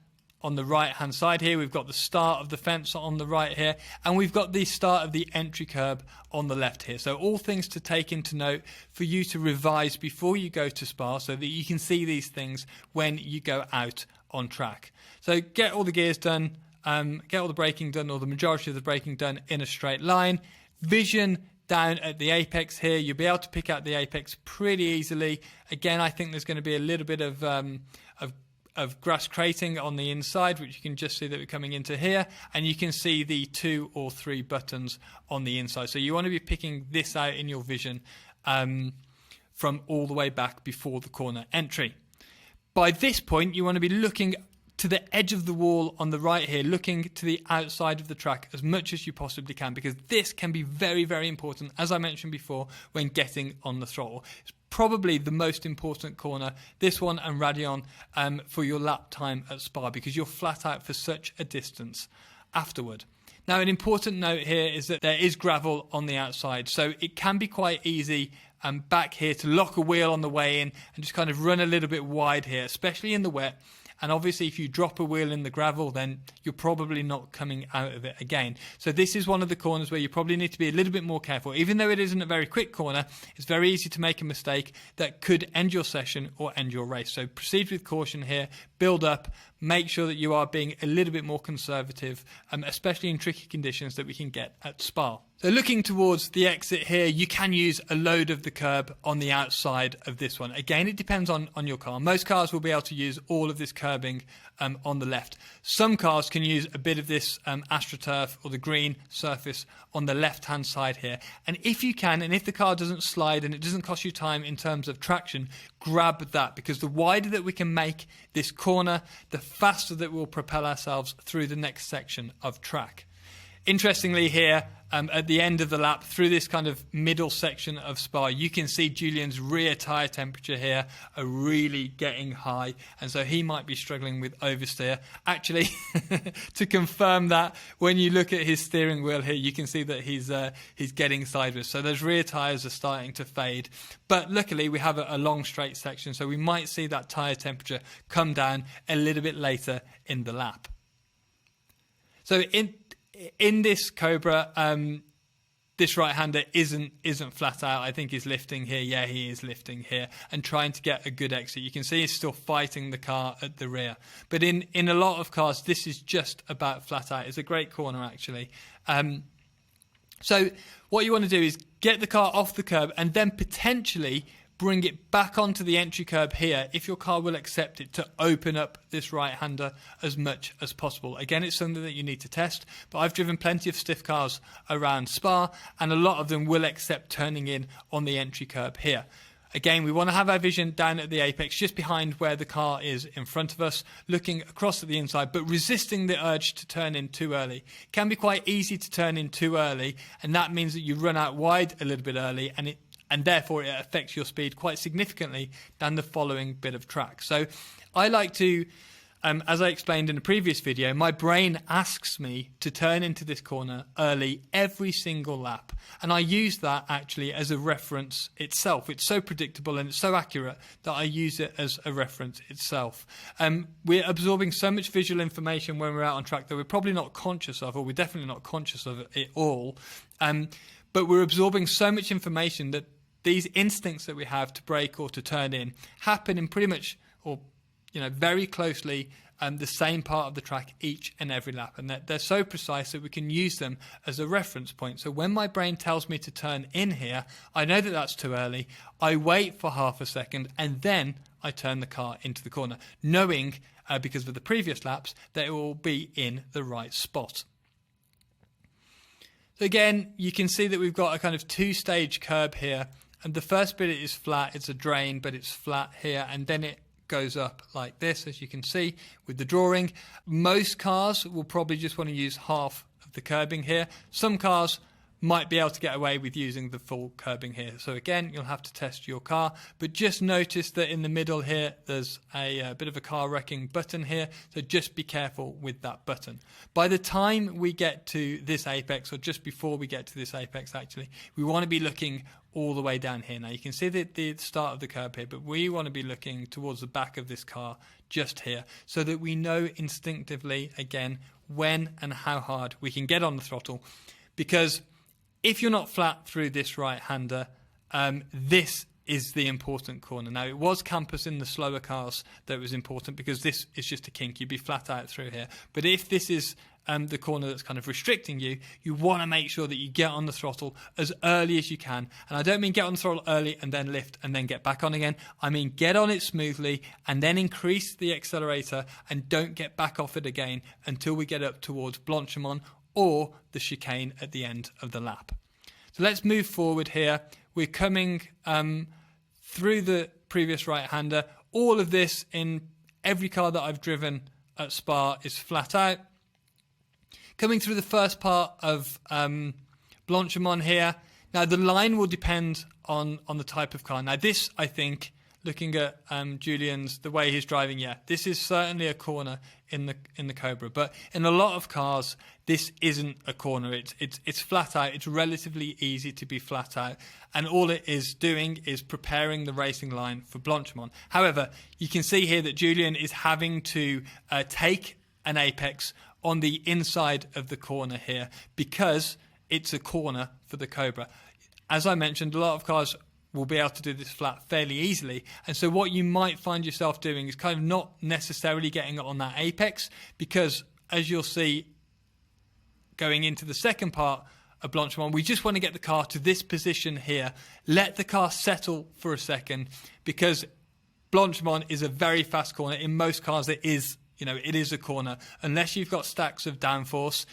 on the right-hand side here. We've got the start of the fence on the right here. And we've got the start of the entry curb on the left here. So all things to take into note for you to revise before you go to Spa so that you can see these things when you go out on track. So get all the gears done, get all the braking done, or the majority of the braking done in a straight line. Vision down at the apex here. You'll be able to pick out the apex pretty easily. Again, I think there's going to be a little bit of grass crating on the inside, which you can just see that we're coming into here, and you can see the 2 or 3 buttons on the inside. So you want to be picking this out in your vision from all the way back before the corner entry. By this point, you want to be looking to the edge of the wall on the right here, looking to the outside of the track as much as you possibly can, because this can be very, very important, as I mentioned before, when getting on the throttle. It's probably the most important corner, this one and Raidillon, for your lap time at Spa, because you're flat out for such a distance afterward. Now, an important note here is that there is gravel on the outside, so it can be quite easy back here to lock a wheel on the way in and just kind of run a little bit wide here, especially in the wet. And obviously if you drop a wheel in the gravel, then you're probably not coming out of it again. So this is one of the corners where you probably need to be a little bit more careful. Even though it isn't a very quick corner, it's very easy to make a mistake that could end your session or end your race. So proceed with caution here, build up, make sure that you are being a little bit more conservative, especially in tricky conditions that we can get at Spa. So looking towards the exit here, you can use a load of the curb on the outside of this one. Again, it depends on your car. Most cars will be able to use all of this curbing on the left. Some cars can use a bit of this AstroTurf or the green surface on the left-hand side here. And if you can, and if the car doesn't slide and it doesn't cost you time in terms of traction, grab that, because the wider that we can make this corner, the faster that we'll propel ourselves through the next section of track. Interestingly here, at the end of the lap, through this kind of middle section of Spa, you can see Julian's rear tyre temperature here are really getting high, and so he might be struggling with oversteer. Actually, to confirm that, when you look at his steering wheel here, you can see that he's getting sideways. So those rear tyres are starting to fade. But luckily, we have a long straight section, so we might see that tyre temperature come down a little bit later in the lap. So in this Cobra, this right-hander isn't flat out. I think he's lifting here. Yeah, he is lifting here and trying to get a good exit. You can see he's still fighting the car at the rear. But in a lot of cars, this is just about flat out. It's a great corner, actually. So what you want to do is get the car off the curb and then potentially bring it back onto the entry curb here if your car will accept it, to open up this right-hander as much as possible. Again, it's something that you need to test, but I've driven plenty of stiff cars around Spa, and a lot of them will accept turning in on the entry curb here. Again, we want to have our vision down at the apex, just behind where the car is in front of us, looking across at the inside, but resisting the urge to turn in too early. It can be quite easy to turn in too early, and that means that you run out wide a little bit early, and therefore it affects your speed quite significantly down the following bit of track. So I like to, as I explained in a previous video, my brain asks me to turn into this corner early every single lap. And I use that actually as a reference itself. It's so predictable and it's so accurate that I use it as a reference itself. We're absorbing so much visual information when we're out on track that we're probably not conscious of, or we're definitely not conscious of it all. But we're absorbing so much information that these instincts that we have to brake or to turn in happen in pretty much, or very closely the same part of the track each and every lap, and they're so precise that we can use them as a reference point. So when my brain tells me to turn in here, I know that that's too early. I wait for half a second and then I turn the car into the corner, knowing because of the previous laps that it will be in the right spot. So again, you can see that we've got a kind of two-stage curb here. And the first bit is flat, it's a drain, but it's flat here, and then it goes up like this, as you can see with the drawing. Most cars will probably just want to use half of the curbing here. Some cars might be able to get away with using the full curbing here. So again, you'll have to test your car, but just notice that in the middle here, there's a bit of a car wrecking button here. So just be careful with that button. By the time we get to this apex, or just before we get to this apex actually, we want to be looking all the way down here. Now you can see the start of the curb here, but we want to be looking towards the back of this car just here, so that we know instinctively, again, when and how hard we can get on the throttle. Because if you're not flat through this right-hander, this is the important corner. Now, it was campus in the slower cars that was important, because this is just a kink. You'd be flat out through here. But if this is the corner that's kind of restricting you, you want to make sure that you get on the throttle as early as you can. And I don't mean get on the throttle early and then lift and then get back on again. I mean get on it smoothly and then increase the accelerator and don't get back off it again until we get up towards Blanchemont or the chicane at the end of the lap. So let's move forward here. We're coming through the previous right-hander. All of this in every car that I've driven at Spa is flat out. Coming through the first part of Blanchemont here. Now the line will depend on the type of car. Now this, I think, looking at Julian's, the way he's driving, yeah, this is certainly a corner in the Cobra. But in a lot of cars, this isn't a corner. It's flat out. It's relatively easy to be flat out, and all it is doing is preparing the racing line for Blanchimont. However, you can see here that Julian is having to take an apex on the inside of the corner here because it's a corner for the Cobra. As I mentioned, a lot of cars will be able to do this flat fairly easily. And so what you might find yourself doing is kind of not necessarily getting it on that apex, because as you'll see going into the second part of Blanchimont, we just want to get the car to this position here, let the car settle for a second, because Blanchimont is a very fast corner. In most cars it is, it is a corner. Unless you've got stacks of downforce,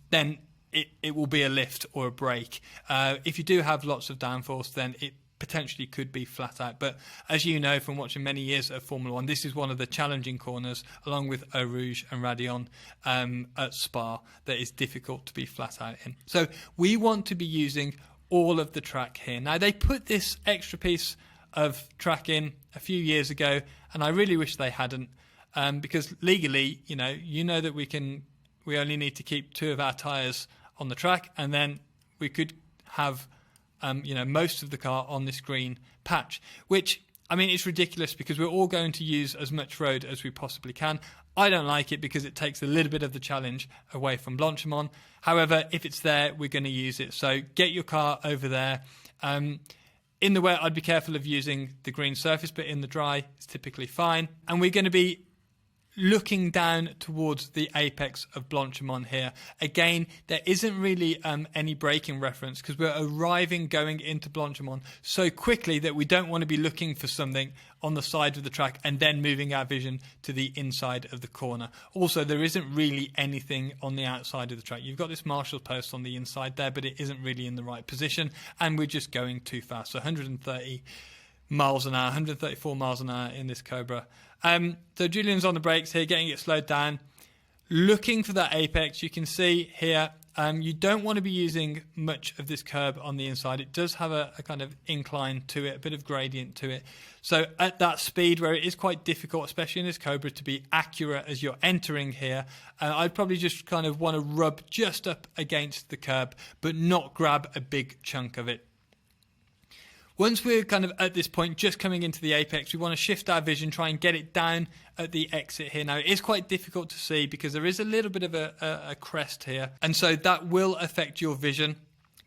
then it will be a lift or a brake. If you do have lots of downforce, then it potentially could be flat out. But as you know from watching many years of Formula One, this is one of the challenging corners, along with Eau Rouge and Raidillon at Spa, that is difficult to be flat out in. So we want to be using all of the track here. Now, they put this extra piece of track in a few years ago, and I really wish they hadn't, because legally, you know that we only need to keep 2 of our tyres on the track, and then we could have most of the car on this green patch, which, I mean, it's ridiculous because we're all going to use as much road as we possibly can. I don't like it because it takes a little bit of the challenge away from Blanchimont. However, if it's there, we're going to use it. So get your car over there. In the wet, I'd be careful of using the green surface, but in the dry, it's typically fine. And we're going to be looking down towards the apex of Blanchimont here. Again, there isn't really any braking reference because we're going into Blanchimont so quickly that we don't want to be looking for something on the side of the track and then moving our vision to the inside of the corner. Also, there isn't really anything on the outside of the track. You've got this Marshall post on the inside there, but it isn't really in the right position, and we're just going too fast. So 130 miles an hour, 134 miles an hour in this Cobra. So Julian's on the brakes here, getting it slowed down, looking for that apex. You can see here, you don't want to be using much of this curb on the inside. It does have a kind of incline to it, a bit of gradient to it. So at that speed where it is quite difficult, especially in this Cobra, to be accurate as you're entering here, I'd probably just kind of want to rub just up against the curb, but not grab a big chunk of it. Once we're kind of at this point, just coming into the apex, we want to shift our vision, try and get it down at the exit here. Now, it is quite difficult to see because there is a little bit of a crest here, and so that will affect your vision.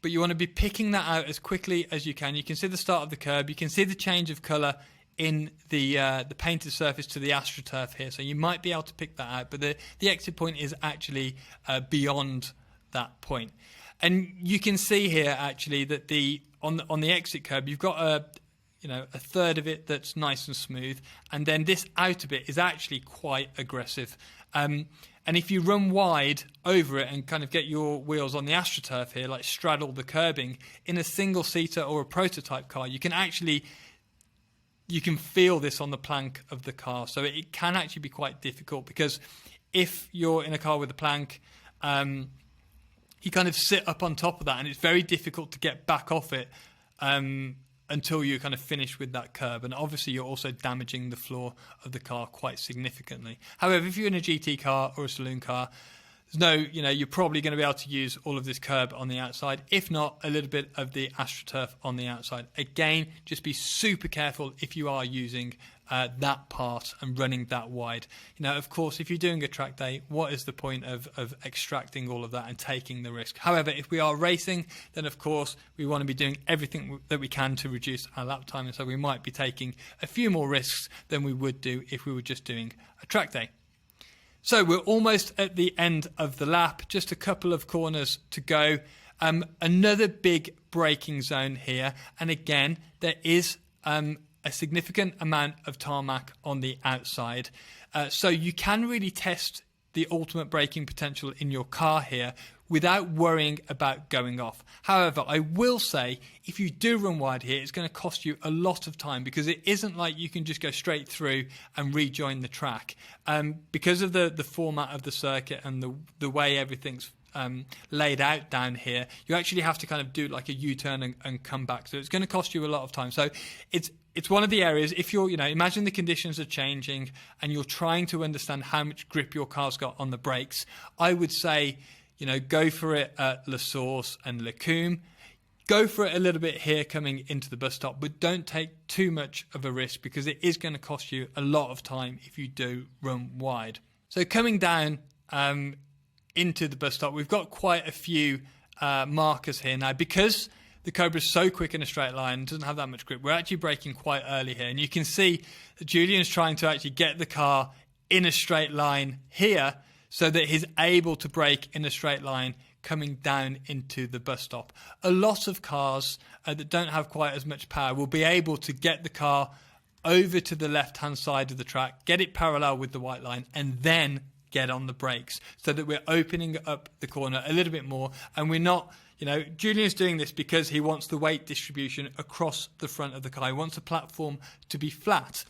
But you want to be picking that out as quickly as you can. You can see the start of the curb. You can see the change of colour in the painted surface to the AstroTurf here. So you might be able to pick that out, but the exit point is actually beyond that point. And you can see here actually that on the exit curb, you've got a third of it that's nice and smooth, and then this outer bit is actually quite aggressive. And if you run wide over it and kind of get your wheels on the AstroTurf here, like straddle the curbing, in a single-seater or a prototype car, you can feel this on the plank of the car. So it can actually be quite difficult, because if you're in a car with a plank, you kind of sit up on top of that, and it's very difficult to get back off it until you kind of finish with that curb. And obviously you're also damaging the floor of the car quite significantly. However, if you're in a GT car or a saloon car, you're probably going to be able to use all of this curb on the outside, if not a little bit of the AstroTurf on the outside. Again, just be super careful if you are using that part and running that wide. Of course, if you're doing a track day, what is the point of extracting all of that and taking the risk? However, if we are racing, then of course we want to be doing everything that we can to reduce our lap time, and so we might be taking a few more risks than we would do if we were just doing a track day. So we're almost at the end of the lap, just a couple of corners to go. Another big braking zone here, and again, there is a significant amount of tarmac on the outside. So you can really test the ultimate braking potential in your car here without worrying about going off. However, I will say, if you do run wide here, it's going to cost you a lot of time, because it isn't like you can just go straight through and rejoin the track. Because of the format of the circuit and the way everything's laid out down here, you actually have to kind of do like a U-turn and come back. So it's going to cost you a lot of time. So it's it's one of the areas, if you're, imagine the conditions are changing and you're trying to understand how much grip your car's got on the brakes, I would say, go for it at La Source and Lacombe. Go for it a little bit here coming into the bus stop, but don't take too much of a risk because it is going to cost you a lot of time if you do run wide. So coming down into the bus stop, we've got quite a few markers here now. Because the Cobra is so quick in a straight line and doesn't have that much grip, we're actually braking quite early here. And you can see that Julian's trying to actually get the car in a straight line here so that he's able to brake in a straight line coming down into the bus stop. A lot of cars that don't have quite as much power will be able to get the car over to the left-hand side of the track, get it parallel with the white line, and then get on the brakes so that we're opening up the corner a little bit more. And we're not, Julian's doing this because he wants the weight distribution across the front of the car. He wants the platform to be flat.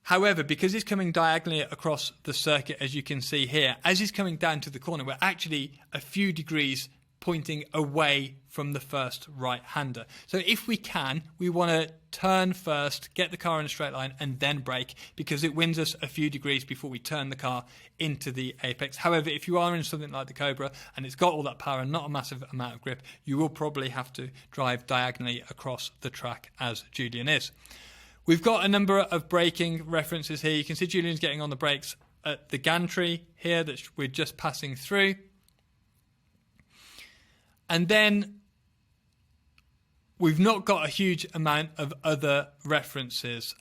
However, because he's coming diagonally across the circuit, as you can see here, as he's coming down to the corner, we're actually a few degrees pointing away from the first right-hander. So if we can, we want to turn first, get the car in a straight line, and then brake, because it wins us a few degrees before we turn the car into the apex. However, if you are in something like the Cobra and it's got all that power and not a massive amount of grip, you will probably have to drive diagonally across the track as Julian is. We've got a number of braking references here. You can see Julian's getting on the brakes at the gantry here that we're just passing through. And then we've not got a huge amount of other references.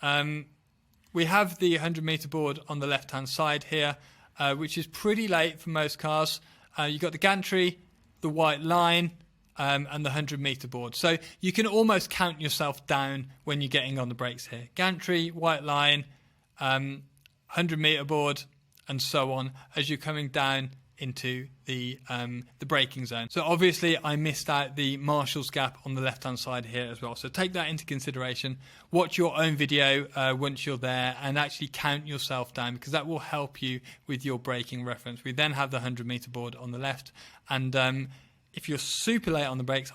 We have the 100-meter board on the left-hand side here, which is pretty late for most cars. You've got the gantry, the white line, and the 100-meter board. So you can almost count yourself down when you're getting on the brakes here. Gantry, white line, 100-meter board, and so on as you're coming down into the braking zone. So obviously I missed out the Marshall's gap on the left hand side here as well. So take that into consideration. Watch your own video once you're there and actually count yourself down, because that will help you with your braking reference. We then have the 100-meter board on the left, and if you're super late on the brakes,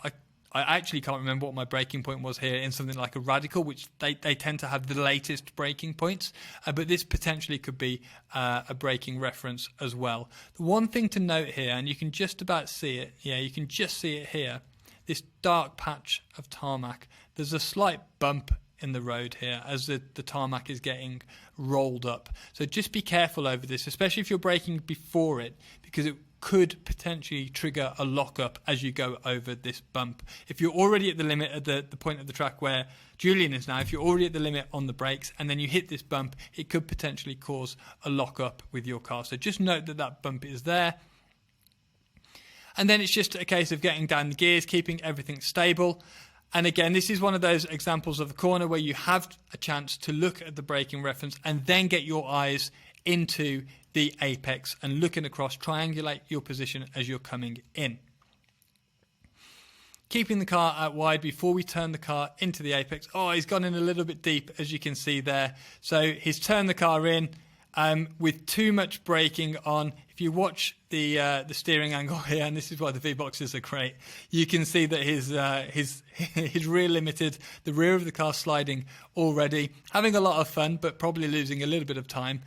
I actually can't remember what my braking point was here in something like a Radical, which they tend to have the latest braking points, but this potentially could be a braking reference as well. The one thing to note here, and you can just about see it, you can just see it here, this dark patch of tarmac, there's a slight bump in the road here as the tarmac is getting rolled up. So just be careful over this, especially if you're braking before it, because it could potentially trigger a lockup as you go over this bump. If you're already at the limit at the point of the track where Julian is now, if you're already at the limit on the brakes and then you hit this bump, it could potentially cause a lockup with your car. So just note that that bump is there. And then it's just a case of getting down the gears, keeping everything stable. And again, this is one of those examples of a corner where you have a chance to look at the braking reference and then get your eyes into the apex and looking across, triangulate your position as you're coming in. Keeping the car out wide before we turn the car into the apex. Oh, he's gone in a little bit deep, as you can see there. So he's turned the car in with too much braking on. If you watch the steering angle here, and this is why the V-boxes are great, you can see that his rear limited, the rear of the car sliding already, having a lot of fun, but probably losing a little bit of time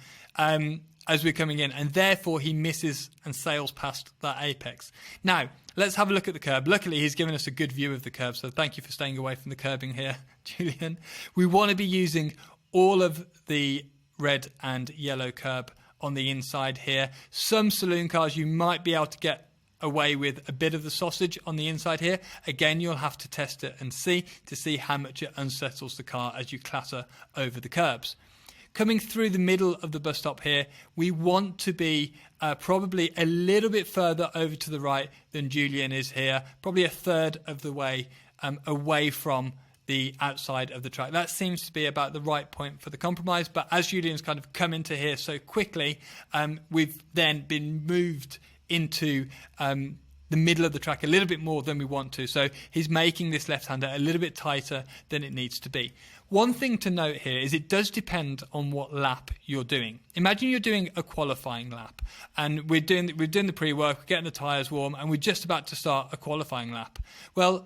as we're coming in, and therefore he misses and sails past that apex. Now, let's have a look at the curb. Luckily, he's given us a good view of the curb, so thank you for staying away from the curbing here, Julian. We want to be using all of the red and yellow curb on the inside here. Some saloon cars you might be able to get away with a bit of the sausage on the inside here. Again, you'll have to test it and see to see how much it unsettles the car as you clatter over the curbs. Coming through the middle of the bus stop here, we want to be probably a little bit further over to the right than Julian is here, probably a third of the way away from the outside of the track. That seems to be about the right point for the compromise, but as Julian's kind of come into here so quickly, we've then been moved into the middle of the track a little bit more than we want to. So he's making this left-hander a little bit tighter than it needs to be. One thing to note here is it does depend on what lap you're doing. Imagine you're doing a qualifying lap and we're doing the pre-work, we're getting the tyres warm, and we're just about to start a qualifying lap. Well,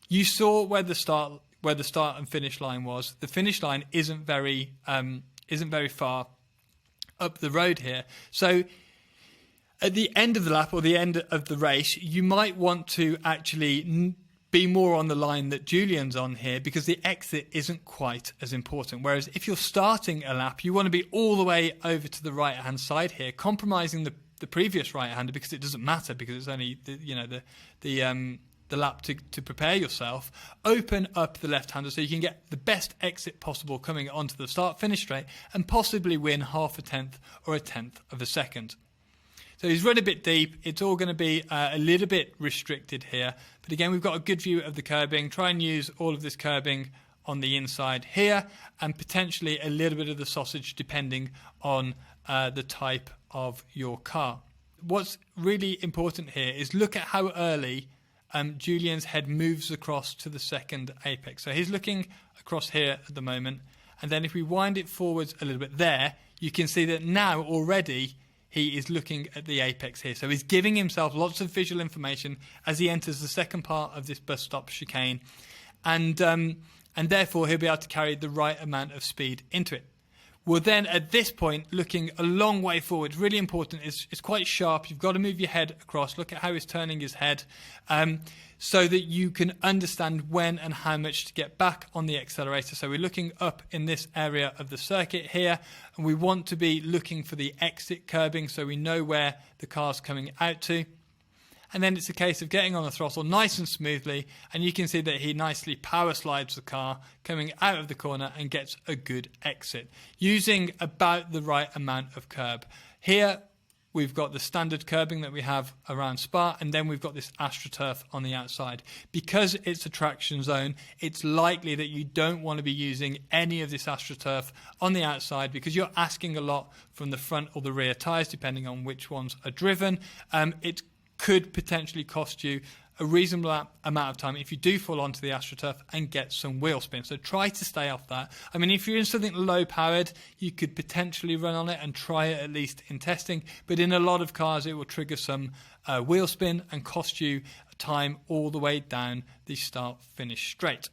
you saw where the start where the start and finish line was. The finish line isn't very far up the road here. So at the end of the lap or the end of the race, you might want to actually be more on the line that Julian's on here, because the exit isn't quite as important. Whereas if you're starting a lap, you want to be all the way over to the right hand side here, compromising the previous right hander, because it doesn't matter, because it's only the lap to prepare yourself. Open up the left hander so you can get the best exit possible coming onto the start finish straight, and possibly win half a tenth or a tenth of a second. So he's run a bit deep. It's all going to be a little bit restricted here. But again, we've got a good view of the curbing. Try and use all of this curbing on the inside here, and potentially a little bit of the sausage depending on the type of your car. What's really important here is look at how early Julian's head moves across to the second apex. So he's looking across here at the moment. And then if we wind it forwards a little bit there, you can see that now already he is looking at the apex here. So he's giving himself lots of visual information as he enters the second part of this bus stop chicane. And therefore he'll be able to carry the right amount of speed into it. Well, then at this point, looking a long way forward, really important, it's quite sharp. You've got to move your head across. Look at how he's turning his head, so that you can understand when and how much to get back on the accelerator. So we're looking up in this area of the circuit here, and we want to be looking for the exit curbing so we know where the car's coming out to. And then it's a case of getting on the throttle nice and smoothly, and you can see that he nicely power slides the car coming out of the corner and gets a good exit, using about the right amount of curb. Here we've got the standard curbing that we have around Spa, and then we've got this AstroTurf on the outside. Because it's a traction zone, it's likely that you don't want to be using any of this AstroTurf on the outside, because you're asking a lot from the front or the rear tyres, depending on which ones are driven. It could potentially cost you a reasonable amount of time if you do fall onto the AstroTurf and get some wheel spin. So try to stay off that. I mean, if you're in something low powered, you could potentially run on it and try it at least in testing. But in a lot of cars, it will trigger some wheel spin and cost you time all the way down the start-finish straight.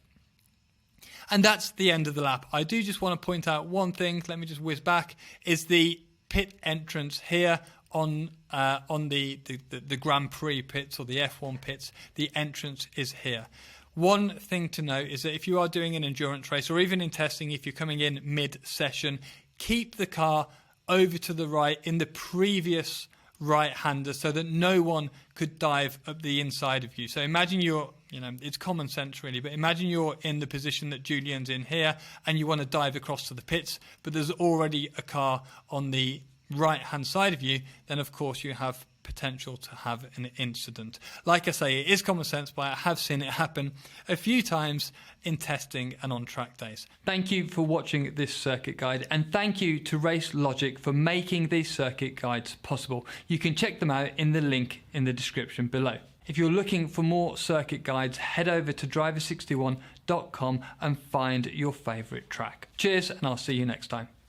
And that's the end of the lap. I do just want to point out one thing. Let me just whiz back. Is the pit entrance here on the Grand Prix pits or the F1 pits. The entrance is here. One thing to note is that if you are doing an endurance race, or even in testing, if you're coming in mid-session, keep the car over to the right in the previous right-hander so that no one could dive up the inside of you. So imagine you're, it's common sense really, but imagine you're in the position that Julian's in here and you want to dive across to the pits, but there's already a car on the right hand side of you, then of course you have potential to have an incident. Like I say, it is common sense, but I have seen it happen a few times in testing and on track days. Thank you for watching this circuit guide, and thank you to Race Logic for making these circuit guides possible. You can check them out in the link in the description below. If you're looking for more circuit guides, head over to driver61.com and find your favourite track. Cheers, and I'll see you next time.